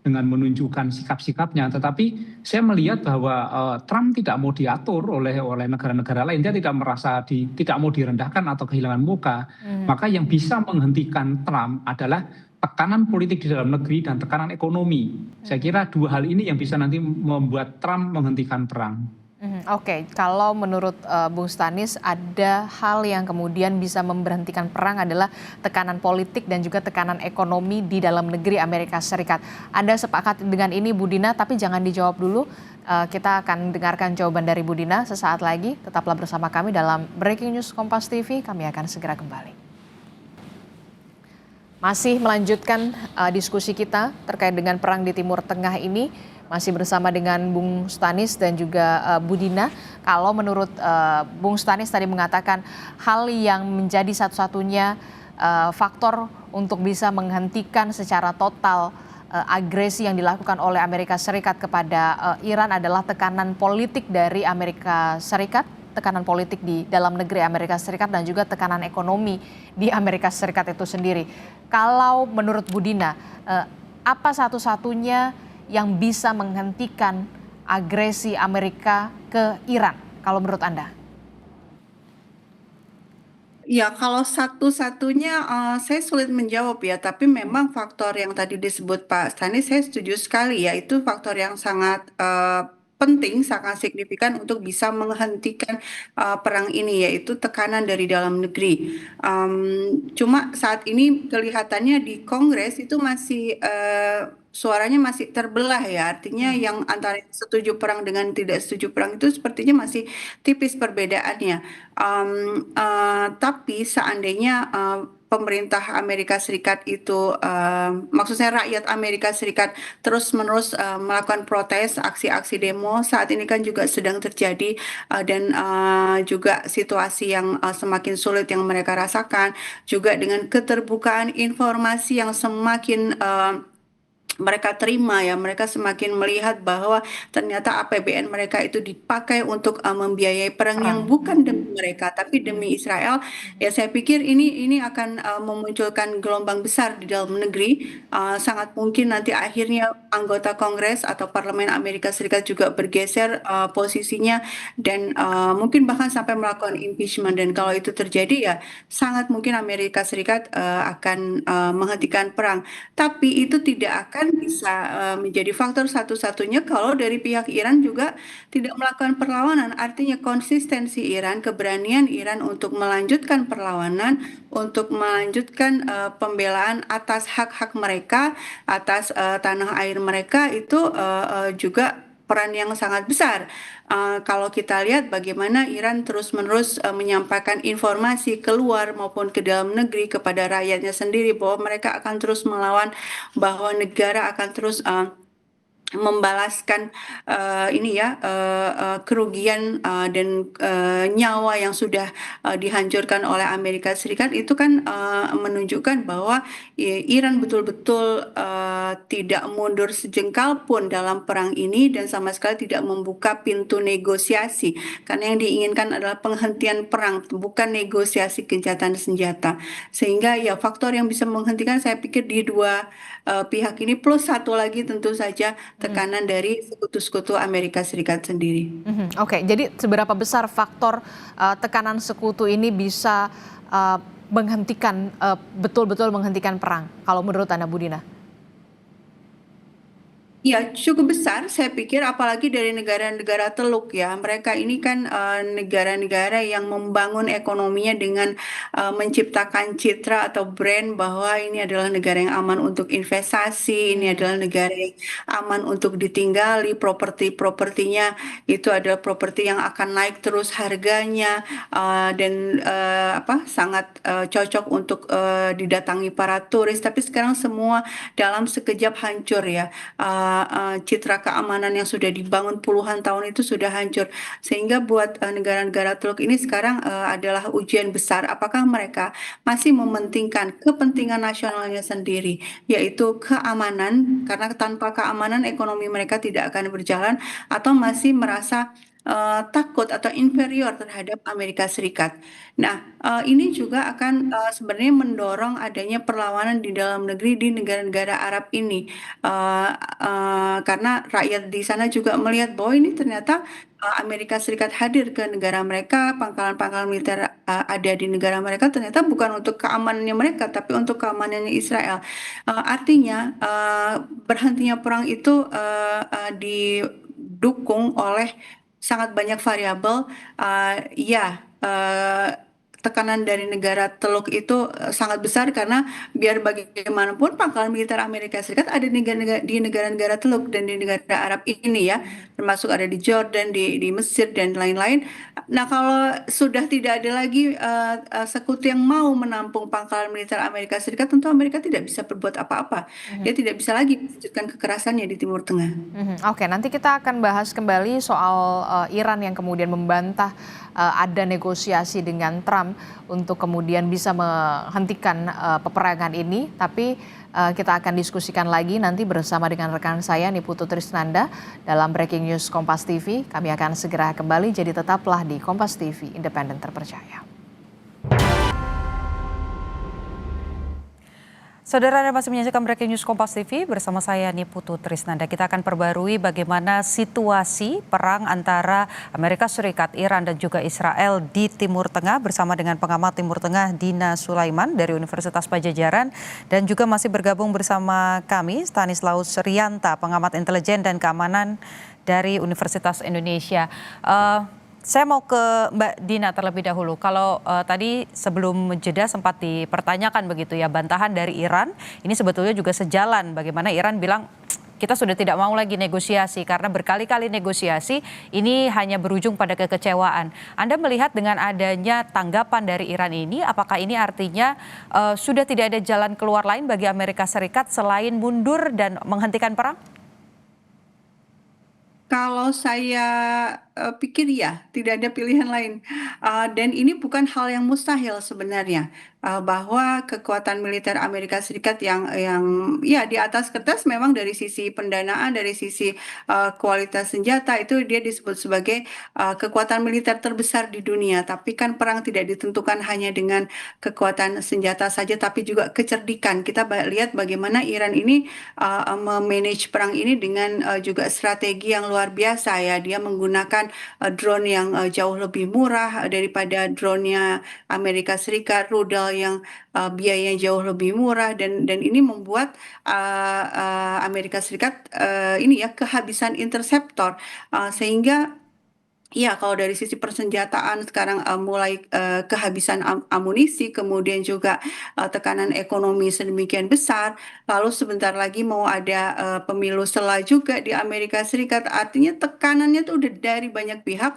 menunjukkan sikap-sikapnya. Tetapi saya melihat bahwa Trump tidak mau diatur oleh negara-negara lain. Dia tidak merasa tidak mau direndahkan atau kehilangan muka. Maka yang bisa menghentikan Trump adalah tekanan politik di dalam negeri dan tekanan ekonomi. Saya kira dua hal ini yang bisa nanti membuat Trump menghentikan perang. Oke, kalau menurut Bung Stanis, ada hal yang kemudian bisa memberhentikan perang adalah tekanan politik dan juga tekanan ekonomi di dalam negeri Amerika Serikat. Anda sepakat dengan ini, Bu Dina? Tapi jangan dijawab dulu. Kita akan dengarkan jawaban dari Bu Dina sesaat lagi. Tetaplah bersama kami dalam Breaking News Kompas TV. Kami akan segera kembali. Masih melanjutkan diskusi kita terkait dengan perang di Timur Tengah ini. Masih bersama dengan Bung Stanis dan juga Bu Dina. Kalau menurut Bung Stanis tadi mengatakan hal yang menjadi satu-satunya faktor untuk bisa menghentikan secara total agresi yang dilakukan oleh Amerika Serikat kepada Iran adalah tekanan politik dari Amerika Serikat, tekanan politik di dalam negeri Amerika Serikat, dan juga tekanan ekonomi di Amerika Serikat itu sendiri. Kalau menurut Bu Dina, apa satu-satunya yang bisa menghentikan agresi Amerika ke Iran, kalau menurut Anda? Ya, kalau satu-satunya saya sulit menjawab ya, tapi memang faktor yang tadi disebut Pak Stanis saya setuju sekali ya, itu faktor yang sangat penting, sangat signifikan untuk bisa menghentikan perang ini, yaitu tekanan dari dalam negeri. Cuma saat ini kelihatannya di Kongres itu masih suaranya masih terbelah ya, artinya yang antara setuju perang dengan tidak setuju perang itu sepertinya masih tipis perbedaannya. Tapi seandainya pemerintah Amerika Serikat itu, maksud saya rakyat Amerika Serikat terus-menerus melakukan protes, aksi-aksi demo, saat ini kan juga sedang terjadi dan juga situasi yang semakin sulit yang mereka rasakan, juga dengan keterbukaan informasi yang semakin mereka terima ya, mereka semakin melihat bahwa ternyata APBN mereka itu dipakai untuk membiayai perang yang bukan demi mereka tapi demi Israel. Ya saya pikir ini akan memunculkan gelombang besar di dalam negeri. Sangat mungkin nanti akhirnya anggota Kongres atau Parlemen Amerika Serikat juga bergeser posisinya dan mungkin bahkan sampai melakukan impeachment, dan kalau itu terjadi ya sangat mungkin Amerika Serikat akan menghentikan perang. Tapi itu tidak akan bisa menjadi faktor satu-satunya kalau dari pihak Iran juga tidak melakukan perlawanan. Artinya konsistensi Iran, keberanian Iran untuk melanjutkan perlawanan, untuk melanjutkan pembelaan atas hak-hak mereka, atas tanah air mereka, itu juga peran yang sangat besar. Kalau kita lihat bagaimana Iran terus-menerus menyampaikan informasi keluar maupun ke dalam negeri kepada rakyatnya sendiri bahwa mereka akan terus melawan, bahwa negara akan terus membalaskan kerugian dan nyawa yang sudah dihancurkan oleh Amerika Serikat, itu kan menunjukkan bahwa Iran betul-betul tidak mundur sejengkal pun dalam perang ini dan sama sekali tidak membuka pintu negosiasi, karena yang diinginkan adalah penghentian perang, bukan negosiasi gencatan senjata. Sehingga ya faktor yang bisa menghentikan saya pikir di dua pihak ini, plus satu lagi tentu saja tekanan dari sekutu-sekutu Amerika Serikat sendiri. Oke, jadi seberapa besar faktor tekanan sekutu ini bisa menghentikan betul-betul menghentikan perang kalau menurut Anda, Bu Dina? Ya, cukup besar saya pikir apalagi dari negara-negara teluk ya. Mereka ini kan negara-negara yang membangun ekonominya dengan menciptakan citra atau brand bahwa ini adalah negara yang aman untuk investasi, ini adalah negara yang aman untuk ditinggali, properti-propertinya itu adalah properti yang akan naik terus harganya dan sangat cocok untuk didatangi para turis. Tapi sekarang semua dalam sekejap hancur ya. Citra keamanan yang sudah dibangun puluhan tahun itu sudah hancur. Sehingga buat negara-negara teluk ini sekarang adalah ujian besar. Apakah mereka masih mementingkan kepentingan nasionalnya sendiri, yaitu keamanan, karena tanpa keamanan ekonomi mereka tidak akan berjalan, atau masih merasa takut atau inferior terhadap Amerika Serikat. Nah, ini juga akan sebenarnya mendorong adanya perlawanan di dalam negeri di negara-negara Arab ini. Karena rakyat di sana juga melihat bahwa ini ternyata Amerika Serikat hadir ke negara mereka, pangkalan-pangkalan militer ada di negara mereka ternyata bukan untuk keamanannya mereka, tapi untuk keamanannya Israel. Artinya berhentinya perang itu didukung oleh sangat banyak variabel. Ya, tekanan dari negara teluk itu sangat besar karena biar bagaimanapun pangkalan militer Amerika Serikat ada di negara-negara teluk dan di negara Arab ini ya, termasuk ada di Jordan, di Mesir dan lain-lain. Nah, kalau sudah tidak ada lagi sekutu yang mau menampung pangkalan militer Amerika Serikat, tentu Amerika tidak bisa berbuat apa-apa. Dia tidak bisa lagi melanjutkan kekerasannya di Timur Tengah. Oke, nanti kita akan bahas kembali soal Iran yang kemudian membantah ada negosiasi dengan Trump untuk kemudian bisa menghentikan peperangan ini. Tapi kita akan diskusikan lagi nanti bersama dengan rekan saya Niputu Trisnanda dalam Breaking News Kompas TV. Kami akan segera kembali, jadi tetaplah di Kompas TV, independen terpercaya. Saudara, Anda masih menyaksikan Breaking News Kompas TV bersama saya Niputu Trisnanda. Kita akan perbarui bagaimana situasi perang antara Amerika Serikat, Iran dan juga Israel di Timur Tengah bersama dengan pengamat Timur Tengah Dina Sulaiman dari Universitas Padjadjaran, dan juga masih bergabung bersama kami Stanislaus Rianta, pengamat intelijen dan keamanan dari Universitas Indonesia. Saya mau ke Mbak Dina terlebih dahulu. Kalau tadi sebelum jeda sempat dipertanyakan begitu ya, bantahan dari Iran ini sebetulnya juga sejalan. Bagaimana Iran bilang kita sudah tidak mau lagi negosiasi karena berkali-kali negosiasi ini hanya berujung pada kekecewaan. Anda melihat dengan adanya tanggapan dari Iran ini, apakah ini artinya sudah tidak ada jalan keluar lain bagi Amerika Serikat selain mundur dan menghentikan perang? Kalau saya pikir ya, tidak ada pilihan lain. Dan ini bukan hal yang mustahil sebenarnya. Bahwa kekuatan militer Amerika Serikat yang ya di atas kertas memang dari sisi pendanaan, dari sisi kualitas senjata itu dia disebut sebagai kekuatan militer terbesar di dunia. Tapi kan perang tidak ditentukan hanya dengan kekuatan senjata saja, tapi juga kecerdikan. Kita lihat bagaimana Iran ini memanage perang ini dengan juga strategi yang luar biasa ya. Dia menggunakan drone yang jauh lebih murah daripada drone-nya Amerika Serikat, rudal yang biayanya jauh lebih murah, dan ini membuat Amerika Serikat ini ya kehabisan interceptor, sehingga ya, kalau dari sisi persenjataan sekarang mulai kehabisan amunisi, kemudian juga tekanan ekonomi sedemikian besar, lalu sebentar lagi mau ada pemilu setelah juga di Amerika Serikat, artinya tekanannya tuh udah dari banyak pihak,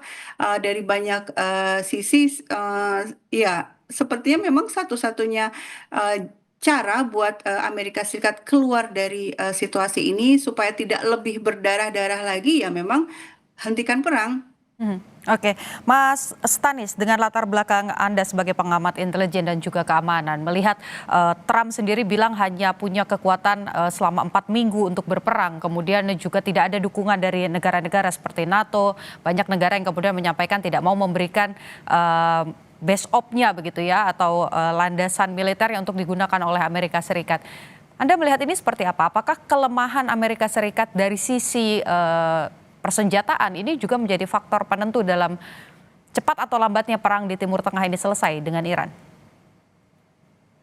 dari banyak sisi, ya sepertinya memang satu-satunya cara buat Amerika Serikat keluar dari situasi ini supaya tidak lebih berdarah-darah lagi ya memang hentikan perang. Oke, Mas Stanis, dengan latar belakang Anda sebagai pengamat intelijen dan juga keamanan, melihat Trump sendiri bilang hanya punya kekuatan selama 4 minggu untuk berperang, kemudian juga tidak ada dukungan dari negara-negara seperti NATO, banyak negara yang kemudian menyampaikan tidak mau memberikan base op-nya begitu ya, atau landasan militer yang untuk digunakan oleh Amerika Serikat. Anda melihat ini seperti apa? Apakah kelemahan Amerika Serikat dari sisi persenjataan ini juga menjadi faktor penentu dalam cepat atau lambatnya perang di Timur Tengah ini selesai dengan Iran?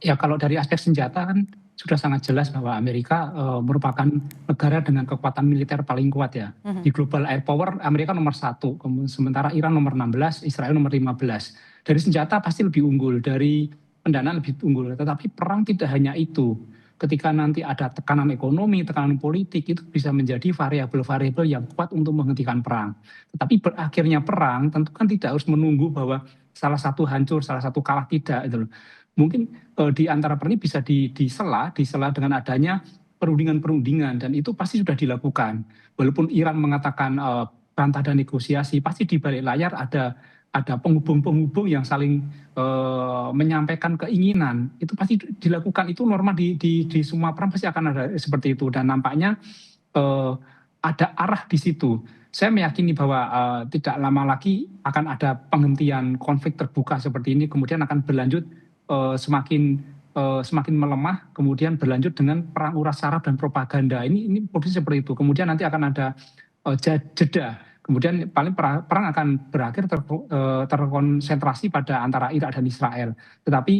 Ya kalau dari aspek senjata kan sudah sangat jelas bahwa Amerika merupakan negara dengan kekuatan militer paling kuat ya. Di global air power Amerika nomor 1, sementara Iran nomor 16, Israel nomor 15. Dari senjata pasti lebih unggul, dari pendanaan lebih unggul. Tetapi perang tidak hanya itu. Ketika nanti ada tekanan ekonomi, tekanan politik, itu bisa menjadi variabel-variabel yang kuat untuk menghentikan perang. Tetapi berakhirnya perang tentu kan tidak harus menunggu bahwa salah satu hancur, salah satu kalah, tidak gitu loh. Mungkin di antara perang ini bisa disela dengan adanya perundingan-perundingan, dan itu pasti sudah dilakukan. Walaupun Iran mengatakan bantah dan negosiasi, pasti di balik layar ada penghubung-penghubung yang saling menyampaikan keinginan. Itu pasti dilakukan, itu normal di semua perang pasti akan ada seperti itu, dan nampaknya ada arah di situ. Saya meyakini bahwa tidak lama lagi akan ada penghentian konflik terbuka seperti ini, kemudian akan berlanjut semakin melemah, kemudian berlanjut dengan perang uras saraf dan propaganda. Ini posisi seperti itu. Kemudian nanti akan ada jeda. Kemudian paling perang akan berakhir terkonsentrasi pada antara Irak dan Israel. Tetapi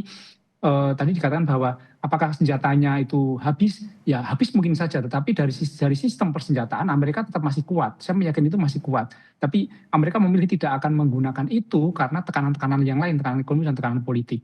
tadi dikatakan bahwa apakah senjatanya itu habis? Ya habis mungkin saja. Tetapi dari sistem persenjataan Amerika tetap masih kuat. Saya meyakini itu masih kuat. Tapi Amerika memilih tidak akan menggunakan itu karena tekanan-tekanan yang lain, tekanan ekonomi dan tekanan politik.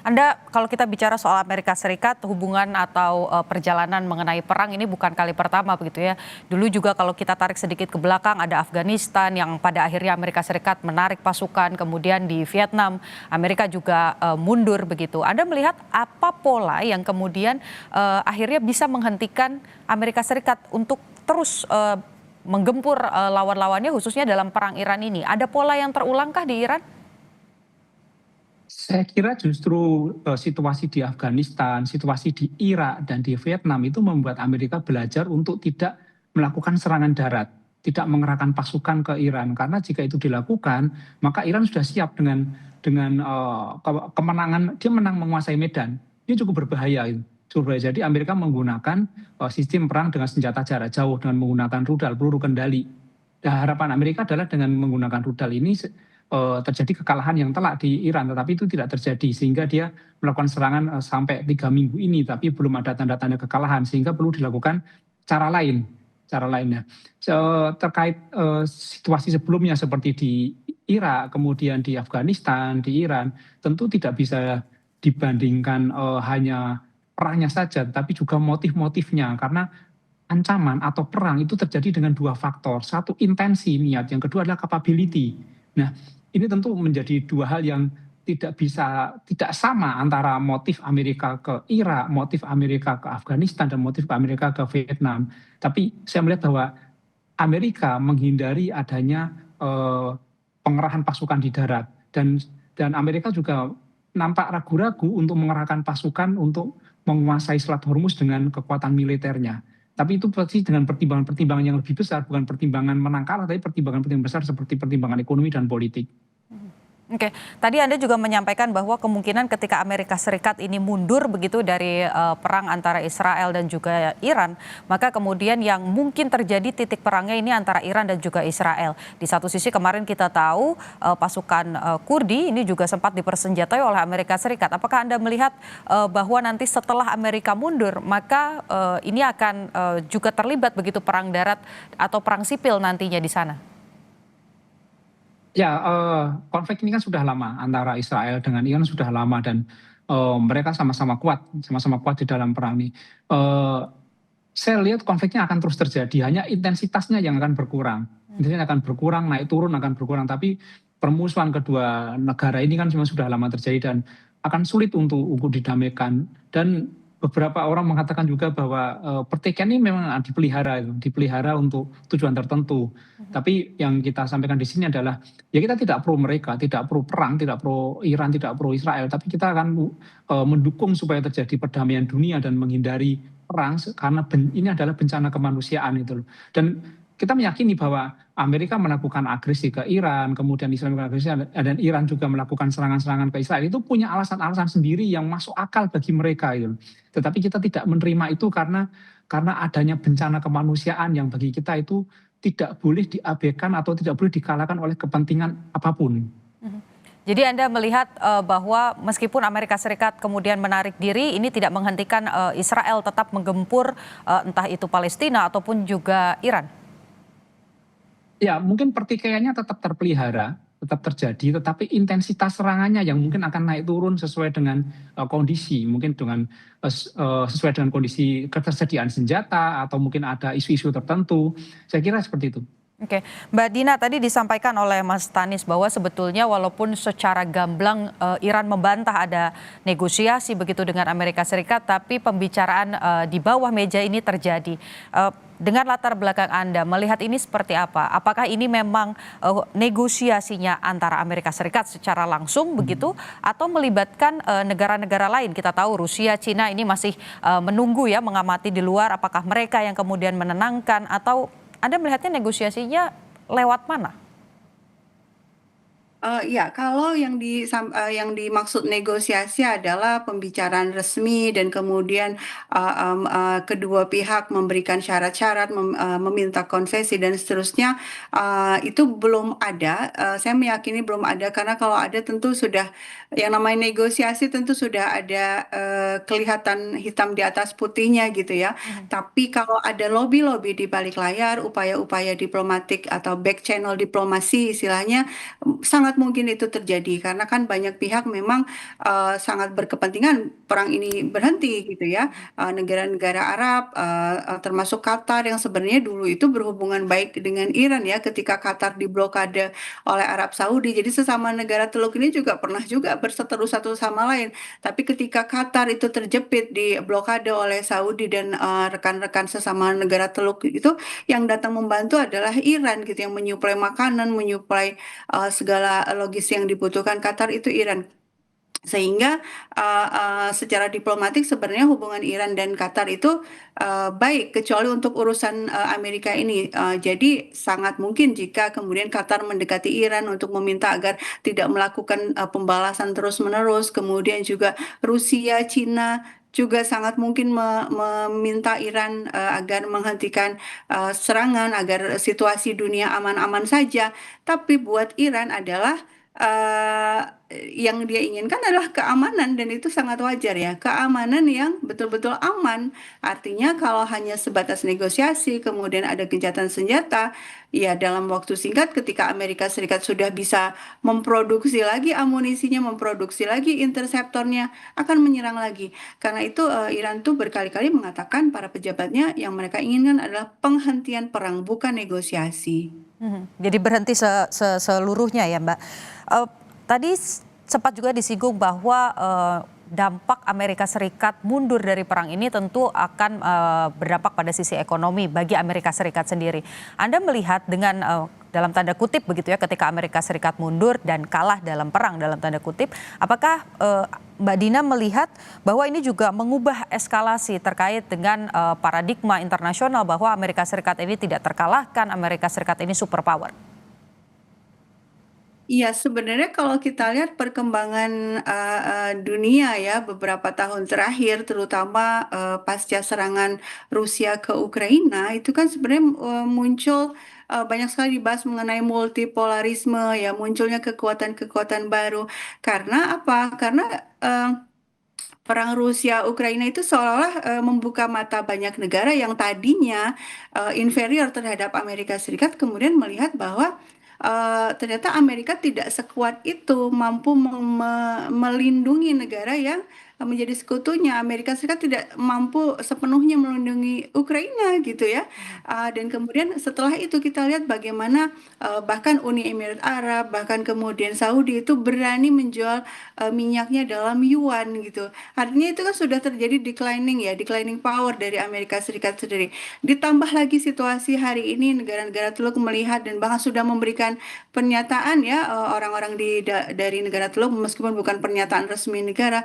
Anda kalau kita bicara soal Amerika Serikat, hubungan atau perjalanan mengenai perang ini bukan kali pertama begitu ya. Dulu juga kalau kita tarik sedikit ke belakang ada Afghanistan yang pada akhirnya Amerika Serikat menarik pasukan, kemudian di Vietnam Amerika juga mundur begitu. Anda melihat apa pola yang kemudian akhirnya bisa menghentikan Amerika Serikat untuk terus menggempur lawan-lawannya khususnya dalam perang Iran ini? Ada pola yang terulangkah di Iran? Saya kira justru situasi di Afghanistan, situasi di Irak dan di Vietnam itu membuat Amerika belajar untuk tidak melakukan serangan darat, tidak mengerahkan pasukan ke Iran, karena jika itu dilakukan maka Iran sudah siap dengan kemenangan. Dia menang menguasai Medan, ini cukup berbahaya itu. Jadi Amerika menggunakan sistem perang dengan senjata jarak jauh dengan menggunakan rudal, peluru kendali. Nah, harapan Amerika adalah dengan menggunakan rudal ini terjadi kekalahan yang telak di Iran, tetapi itu tidak terjadi sehingga dia melakukan serangan sampai 3 minggu ini, tapi belum ada tanda-tanda kekalahan sehingga perlu dilakukan cara lainnya. Terkait situasi sebelumnya seperti di Irak, kemudian di Afghanistan, di Iran, tentu tidak bisa dibandingkan hanya perangnya saja, tapi juga motif-motifnya, karena ancaman atau perang itu terjadi dengan 2 faktor. Satu, intensi niat, yang kedua adalah capability. Nah, ini tentu menjadi 2 hal yang tidak sama antara motif Amerika ke Irak, motif Amerika ke Afghanistan, dan motif Amerika ke Vietnam. Tapi saya melihat bahwa Amerika menghindari adanya pengerahan pasukan di darat, dan Amerika juga nampak ragu-ragu untuk mengerahkan pasukan untuk menguasai Selat Hormuz dengan kekuatan militernya. Tapi itu pasti dengan pertimbangan-pertimbangan yang lebih besar, bukan pertimbangan menang kalah, tapi pertimbangan-pertimbangan besar seperti pertimbangan ekonomi dan politik. Oke, tadi Anda juga menyampaikan bahwa kemungkinan ketika Amerika Serikat ini mundur begitu dari perang antara Israel dan juga Iran, maka kemudian yang mungkin terjadi titik perangnya ini antara Iran dan juga Israel. Di satu sisi kemarin kita tahu pasukan Kurdi ini juga sempat dipersenjatai oleh Amerika Serikat. Apakah Anda melihat bahwa nanti setelah Amerika mundur, maka ini akan juga terlibat begitu perang darat atau perang sipil nantinya di sana? Ya, konflik ini kan sudah lama antara Israel dengan Iran, sudah lama, dan mereka sama-sama kuat di dalam perang ini. Saya lihat konfliknya akan terus terjadi, hanya intensitasnya yang akan berkurang. Intensitasnya akan berkurang, naik turun akan berkurang, tapi permusuhan kedua negara ini kan sudah lama terjadi dan akan sulit untuk didamaikan. Dan beberapa orang mengatakan juga bahwa pertikaian ini memang dipelihara untuk tujuan tertentu. Tapi yang kita sampaikan di sini adalah ya kita tidak pro mereka, tidak pro perang, tidak pro Iran, tidak pro Israel, tapi kita akan mendukung supaya terjadi perdamaian dunia dan menghindari perang, karena ini adalah bencana kemanusiaan itu loh. Dan kita meyakini bahwa Amerika melakukan agresi ke Iran, kemudian Israel melakukan agresi dan Iran juga melakukan serangan-serangan ke Israel, itu punya alasan-alasan sendiri yang masuk akal bagi mereka itu. Tetapi kita tidak menerima itu karena adanya bencana kemanusiaan yang bagi kita itu tidak boleh diabaikan atau tidak boleh dikalahkan oleh kepentingan apapun. Jadi Anda melihat bahwa meskipun Amerika Serikat kemudian menarik diri, ini tidak menghentikan Israel tetap menggempur entah itu Palestina ataupun juga Iran? Ya, mungkin pertikaiannya tetap terpelihara, tetap terjadi, tetapi intensitas serangannya yang mungkin akan naik turun sesuai dengan kondisi, mungkin dengan sesuai dengan kondisi ketersediaan senjata atau mungkin ada isu-isu tertentu. Saya kira seperti itu. Oke, Mbak Dina, tadi disampaikan oleh Mas Tanis bahwa sebetulnya walaupun secara gamblang Iran membantah ada negosiasi begitu dengan Amerika Serikat, tapi pembicaraan di bawah meja ini terjadi. Dengan latar belakang Anda, melihat ini seperti apa? Apakah ini memang negosiasinya antara Amerika Serikat secara langsung begitu, atau melibatkan negara-negara lain? Kita tahu Rusia, Cina ini masih menunggu ya, mengamati di luar apakah mereka yang kemudian menenangkan, atau Anda melihatnya negosiasinya lewat mana? Ya, kalau yang dimaksud negosiasi adalah pembicaraan resmi dan kemudian kedua pihak memberikan syarat-syarat, meminta konsesi dan seterusnya, itu belum ada. Saya meyakini belum ada karena kalau ada tentu sudah yang namanya negosiasi tentu sudah ada kelihatan hitam di atas putihnya gitu ya. Tapi kalau ada lobby-lobby di balik layar, upaya-upaya diplomatik atau back channel diplomasi istilahnya, sangat mungkin itu terjadi karena kan banyak pihak memang sangat berkepentingan perang ini berhenti gitu ya. Negara-negara Arab termasuk Qatar yang sebenarnya dulu itu berhubungan baik dengan Iran ya, ketika Qatar diblokade oleh Arab Saudi. Jadi sesama negara Teluk ini juga pernah juga berseteru satu sama lain. Tapi ketika Qatar itu terjepit di blokade oleh Saudi dan rekan-rekan sesama negara Teluk itu, yang datang membantu adalah Iran gitu, yang menyuplai makanan, menyuplai segala logis yang dibutuhkan Qatar itu Iran. Sehingga secara diplomatik sebenarnya hubungan Iran dan Qatar itu baik, kecuali untuk urusan Amerika ini. Jadi sangat mungkin jika kemudian Qatar mendekati Iran untuk meminta agar tidak melakukan pembalasan terus-menerus, kemudian juga Rusia, Cina juga sangat mungkin meminta Iran agar menghentikan serangan, agar situasi dunia aman-aman saja. Tapi buat Iran adalah yang dia inginkan adalah keamanan dan itu sangat wajar ya. Keamanan yang betul-betul aman. Artinya kalau hanya sebatas negosiasi, kemudian ada gencatan senjata, ya dalam waktu singkat ketika Amerika Serikat sudah bisa memproduksi lagi amunisinya, memproduksi lagi interceptornya, akan menyerang lagi. Karena itu Iran tuh berkali-kali mengatakan para pejabatnya yang mereka inginkan adalah penghentian perang, bukan negosiasi. Jadi berhenti seluruhnya ya Mbak. Tadi sempat juga disinggung bahwa dampak Amerika Serikat mundur dari perang ini tentu akan berdampak pada sisi ekonomi bagi Amerika Serikat sendiri. Anda melihat dengan dalam tanda kutip begitu ya, ketika Amerika Serikat mundur dan kalah dalam perang dalam tanda kutip, apakah Mbak Dina melihat bahwa ini juga mengubah eskalasi terkait dengan paradigma internasional bahwa Amerika Serikat ini tidak terkalahkan, Amerika Serikat ini superpower? Iya, sebenarnya kalau kita lihat perkembangan dunia ya beberapa tahun terakhir, terutama pasca serangan Rusia ke Ukraina, itu kan sebenarnya muncul banyak sekali dibahas mengenai multipolarisme ya, munculnya kekuatan-kekuatan baru. Karena apa? Karena perang Rusia Ukraina itu seolah-olah membuka mata banyak negara yang tadinya inferior terhadap Amerika Serikat, kemudian melihat bahwa ternyata Amerika tidak sekuat itu mampu melindungi negara yang menjadi sekutunya. Amerika Serikat tidak mampu sepenuhnya melindungi Ukraina gitu ya. Dan kemudian setelah itu kita lihat bagaimana bahkan Uni Emirat Arab, bahkan kemudian Saudi itu berani menjual minyaknya dalam yuan gitu. Artinya itu kan sudah terjadi declining power dari Amerika Serikat sendiri. Ditambah lagi situasi hari ini negara-negara Teluk melihat dan bahkan sudah memberikan pernyataan ya, orang-orang dari negara Teluk meskipun bukan pernyataan resmi negara,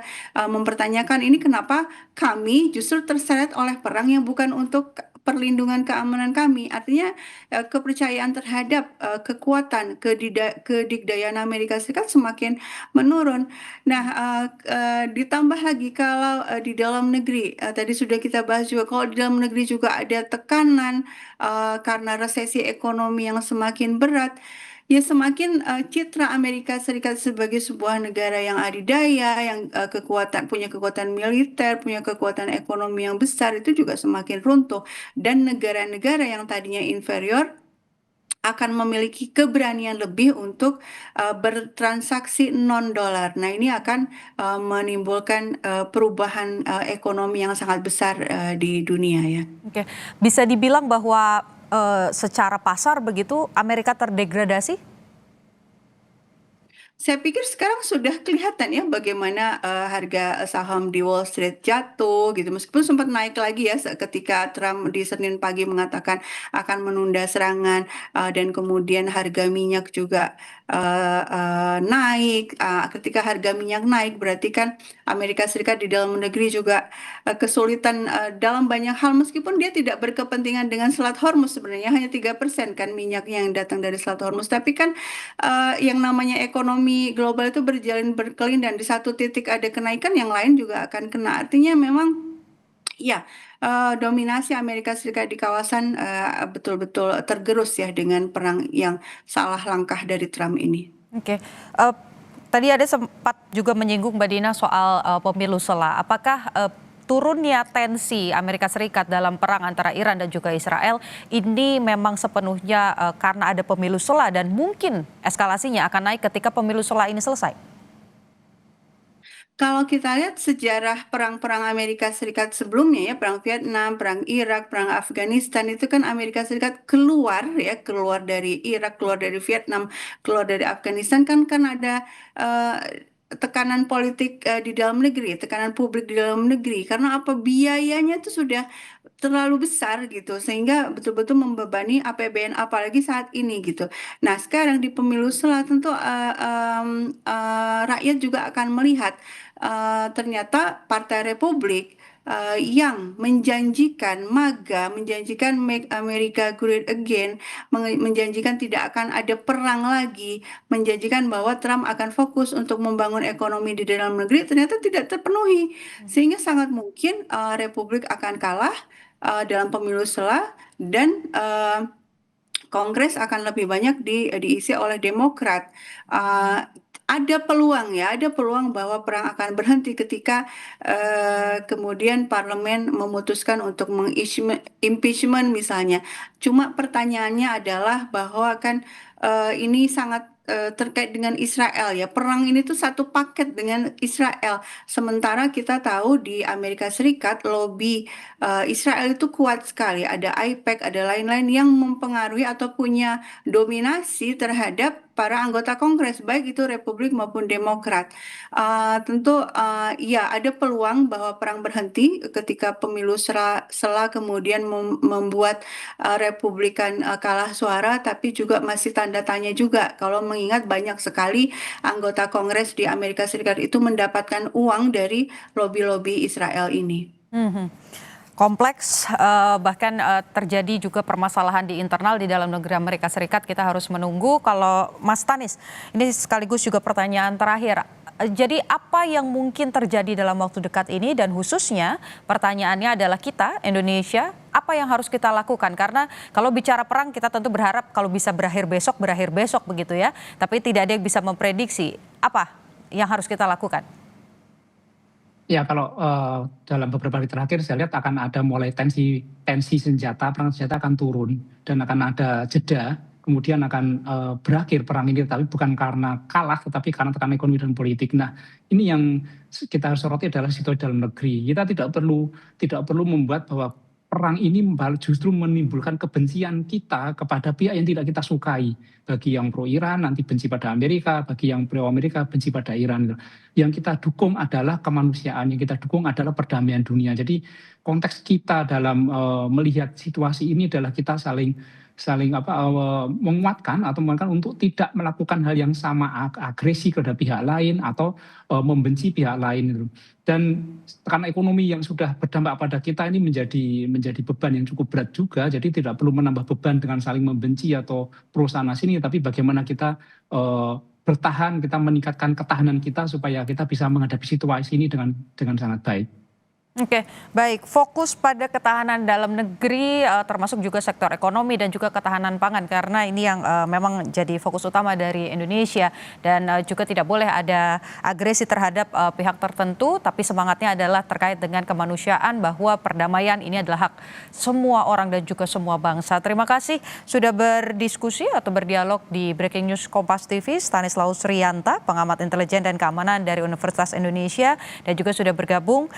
mempertanyakan ini kenapa kami justru terseret oleh perang yang bukan untuk perlindungan keamanan kami. Artinya kepercayaan terhadap kedikdayaan Amerika Serikat semakin menurun. Nah, ditambah lagi kalau di dalam negeri, tadi sudah kita bahas juga, kalau di dalam negeri juga ada tekanan karena resesi ekonomi yang semakin berat, ya semakin citra Amerika Serikat sebagai sebuah negara yang adidaya, yang punya kekuatan militer, punya kekuatan ekonomi yang besar, itu juga semakin runtuh. Dan negara-negara yang tadinya inferior akan memiliki keberanian lebih untuk bertransaksi non-dolar. Nah, ini akan menimbulkan perubahan ekonomi yang sangat besar di dunia ya. Oke, bisa dibilang bahwa secara pasar begitu Amerika terdegradasi? Saya pikir sekarang sudah kelihatan ya bagaimana harga saham di Wall Street jatuh gitu. Meskipun sempat naik lagi ya ketika Trump di Senin pagi mengatakan akan menunda serangan dan kemudian harga minyak juga naik. Ketika harga minyak naik berarti kan Amerika Serikat di dalam negeri juga kesulitan dalam banyak hal, meskipun dia tidak berkepentingan dengan Selat Hormuz, sebenarnya hanya 3% kan minyaknya yang datang dari Selat Hormuz. Tapi kan yang namanya ekonomi global itu berjalin berkelin, dan di satu titik ada kenaikan, yang lain juga akan kena. Artinya memang ya dominasi Amerika Serikat di kawasan betul-betul tergerus ya dengan perang yang salah langkah dari Trump ini. Oke, tadi ada sempat juga menyinggung Mbak Dina soal pemilu sela. Apakah turunnya tensi Amerika Serikat dalam perang antara Iran dan juga Israel ini memang sepenuhnya karena ada pemilu sela, dan mungkin eskalasinya akan naik ketika pemilu sela ini selesai? Kalau kita lihat sejarah perang-perang Amerika Serikat sebelumnya ya, perang Vietnam, perang Irak, perang Afghanistan, itu kan Amerika Serikat keluar dari Irak, keluar dari Vietnam, keluar dari Afghanistan kan ada tekanan politik di dalam negeri, tekanan publik di dalam negeri. Karena apa? Biayanya itu sudah terlalu besar gitu, sehingga betul-betul membebani APBN, apalagi saat ini gitu. Nah, sekarang di pemilu sela tentu rakyat juga akan melihat ternyata Partai Republik yang menjanjikan MAGA, menjanjikan Make America Great Again, menjanjikan tidak akan ada perang lagi, menjanjikan bahwa Trump akan fokus untuk membangun ekonomi di dalam negeri, ternyata tidak terpenuhi. Sehingga sangat mungkin Republik akan kalah dalam pemilu sela, dan Kongres akan lebih banyak diisi oleh Demokrat. Ada peluang bahwa perang akan berhenti ketika kemudian parlemen memutuskan untuk impeachment misalnya. Cuma pertanyaannya adalah bahwa kan ini sangat terkait dengan Israel ya. Perang ini tuh satu paket dengan Israel. Sementara kita tahu di Amerika Serikat lobby Israel itu kuat sekali. Ada AIPAC, ada lain-lain yang mempengaruhi atau punya dominasi terhadap para anggota Kongres, baik itu Republik maupun Demokrat. Tentu ya ada peluang bahwa perang berhenti ketika pemilu sela kemudian membuat Republikan kalah suara, tapi juga masih tanda tanya juga kalau mengingat banyak sekali anggota Kongres di Amerika Serikat itu mendapatkan uang dari lobby-lobby Israel ini. Kompleks, bahkan terjadi juga permasalahan di internal di dalam negeri Amerika Serikat. Kita harus menunggu. Kalau Mas Tanis, ini sekaligus juga pertanyaan terakhir. Jadi apa yang mungkin terjadi dalam waktu dekat ini, dan khususnya pertanyaannya adalah kita, Indonesia, apa yang harus kita lakukan? Karena kalau bicara perang kita tentu berharap kalau bisa berakhir besok begitu ya. Tapi tidak ada yang bisa memprediksi apa yang harus kita lakukan. Ya, kalau dalam beberapa hari terakhir saya lihat akan ada mulai tensi senjata, perang senjata akan turun dan akan ada jeda, kemudian akan berakhir perang ini, tapi bukan karena kalah, tetapi karena tekanan ekonomi dan politik. Nah, ini yang kita harus soroti adalah situasi dalam negeri. Kita tidak perlu membuat bahwa perang ini justru menimbulkan kebencian kita kepada pihak yang tidak kita sukai. Bagi yang pro Iran nanti benci pada Amerika, bagi yang pro Amerika benci pada Iran. Yang kita dukung adalah kemanusiaan, yang kita dukung adalah perdamaian dunia. Jadi konteks kita dalam melihat situasi ini adalah kita saling menguatkan atau menguatkan untuk tidak melakukan hal yang sama, agresi kepada pihak lain atau membenci pihak lain itu. Dan karena ekonomi yang sudah berdampak pada kita ini menjadi beban yang cukup berat juga, jadi tidak perlu menambah beban dengan saling membenci atau pro sana sini, tapi bagaimana kita bertahan, kita meningkatkan ketahanan kita supaya kita bisa menghadapi situasi ini dengan sangat baik. Oke, baik. Fokus pada ketahanan dalam negeri, termasuk juga sektor ekonomi dan juga ketahanan pangan, karena ini yang memang jadi fokus utama dari Indonesia. Dan juga tidak boleh ada agresi terhadap pihak tertentu, tapi semangatnya adalah terkait dengan kemanusiaan, bahwa perdamaian ini adalah hak semua orang dan juga semua bangsa. Terima kasih sudah berdiskusi atau berdialog di Breaking News Kompas TV, Stanislaus Rianta, pengamat intelijen dan keamanan dari Universitas Indonesia, dan juga sudah bergabung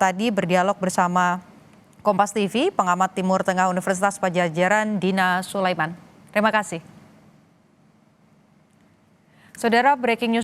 tadi berdialog bersama Kompas TV, pengamat Timur Tengah Universitas Padjadjaran, Dina Sulaiman. Terima kasih. Saudara, Breaking News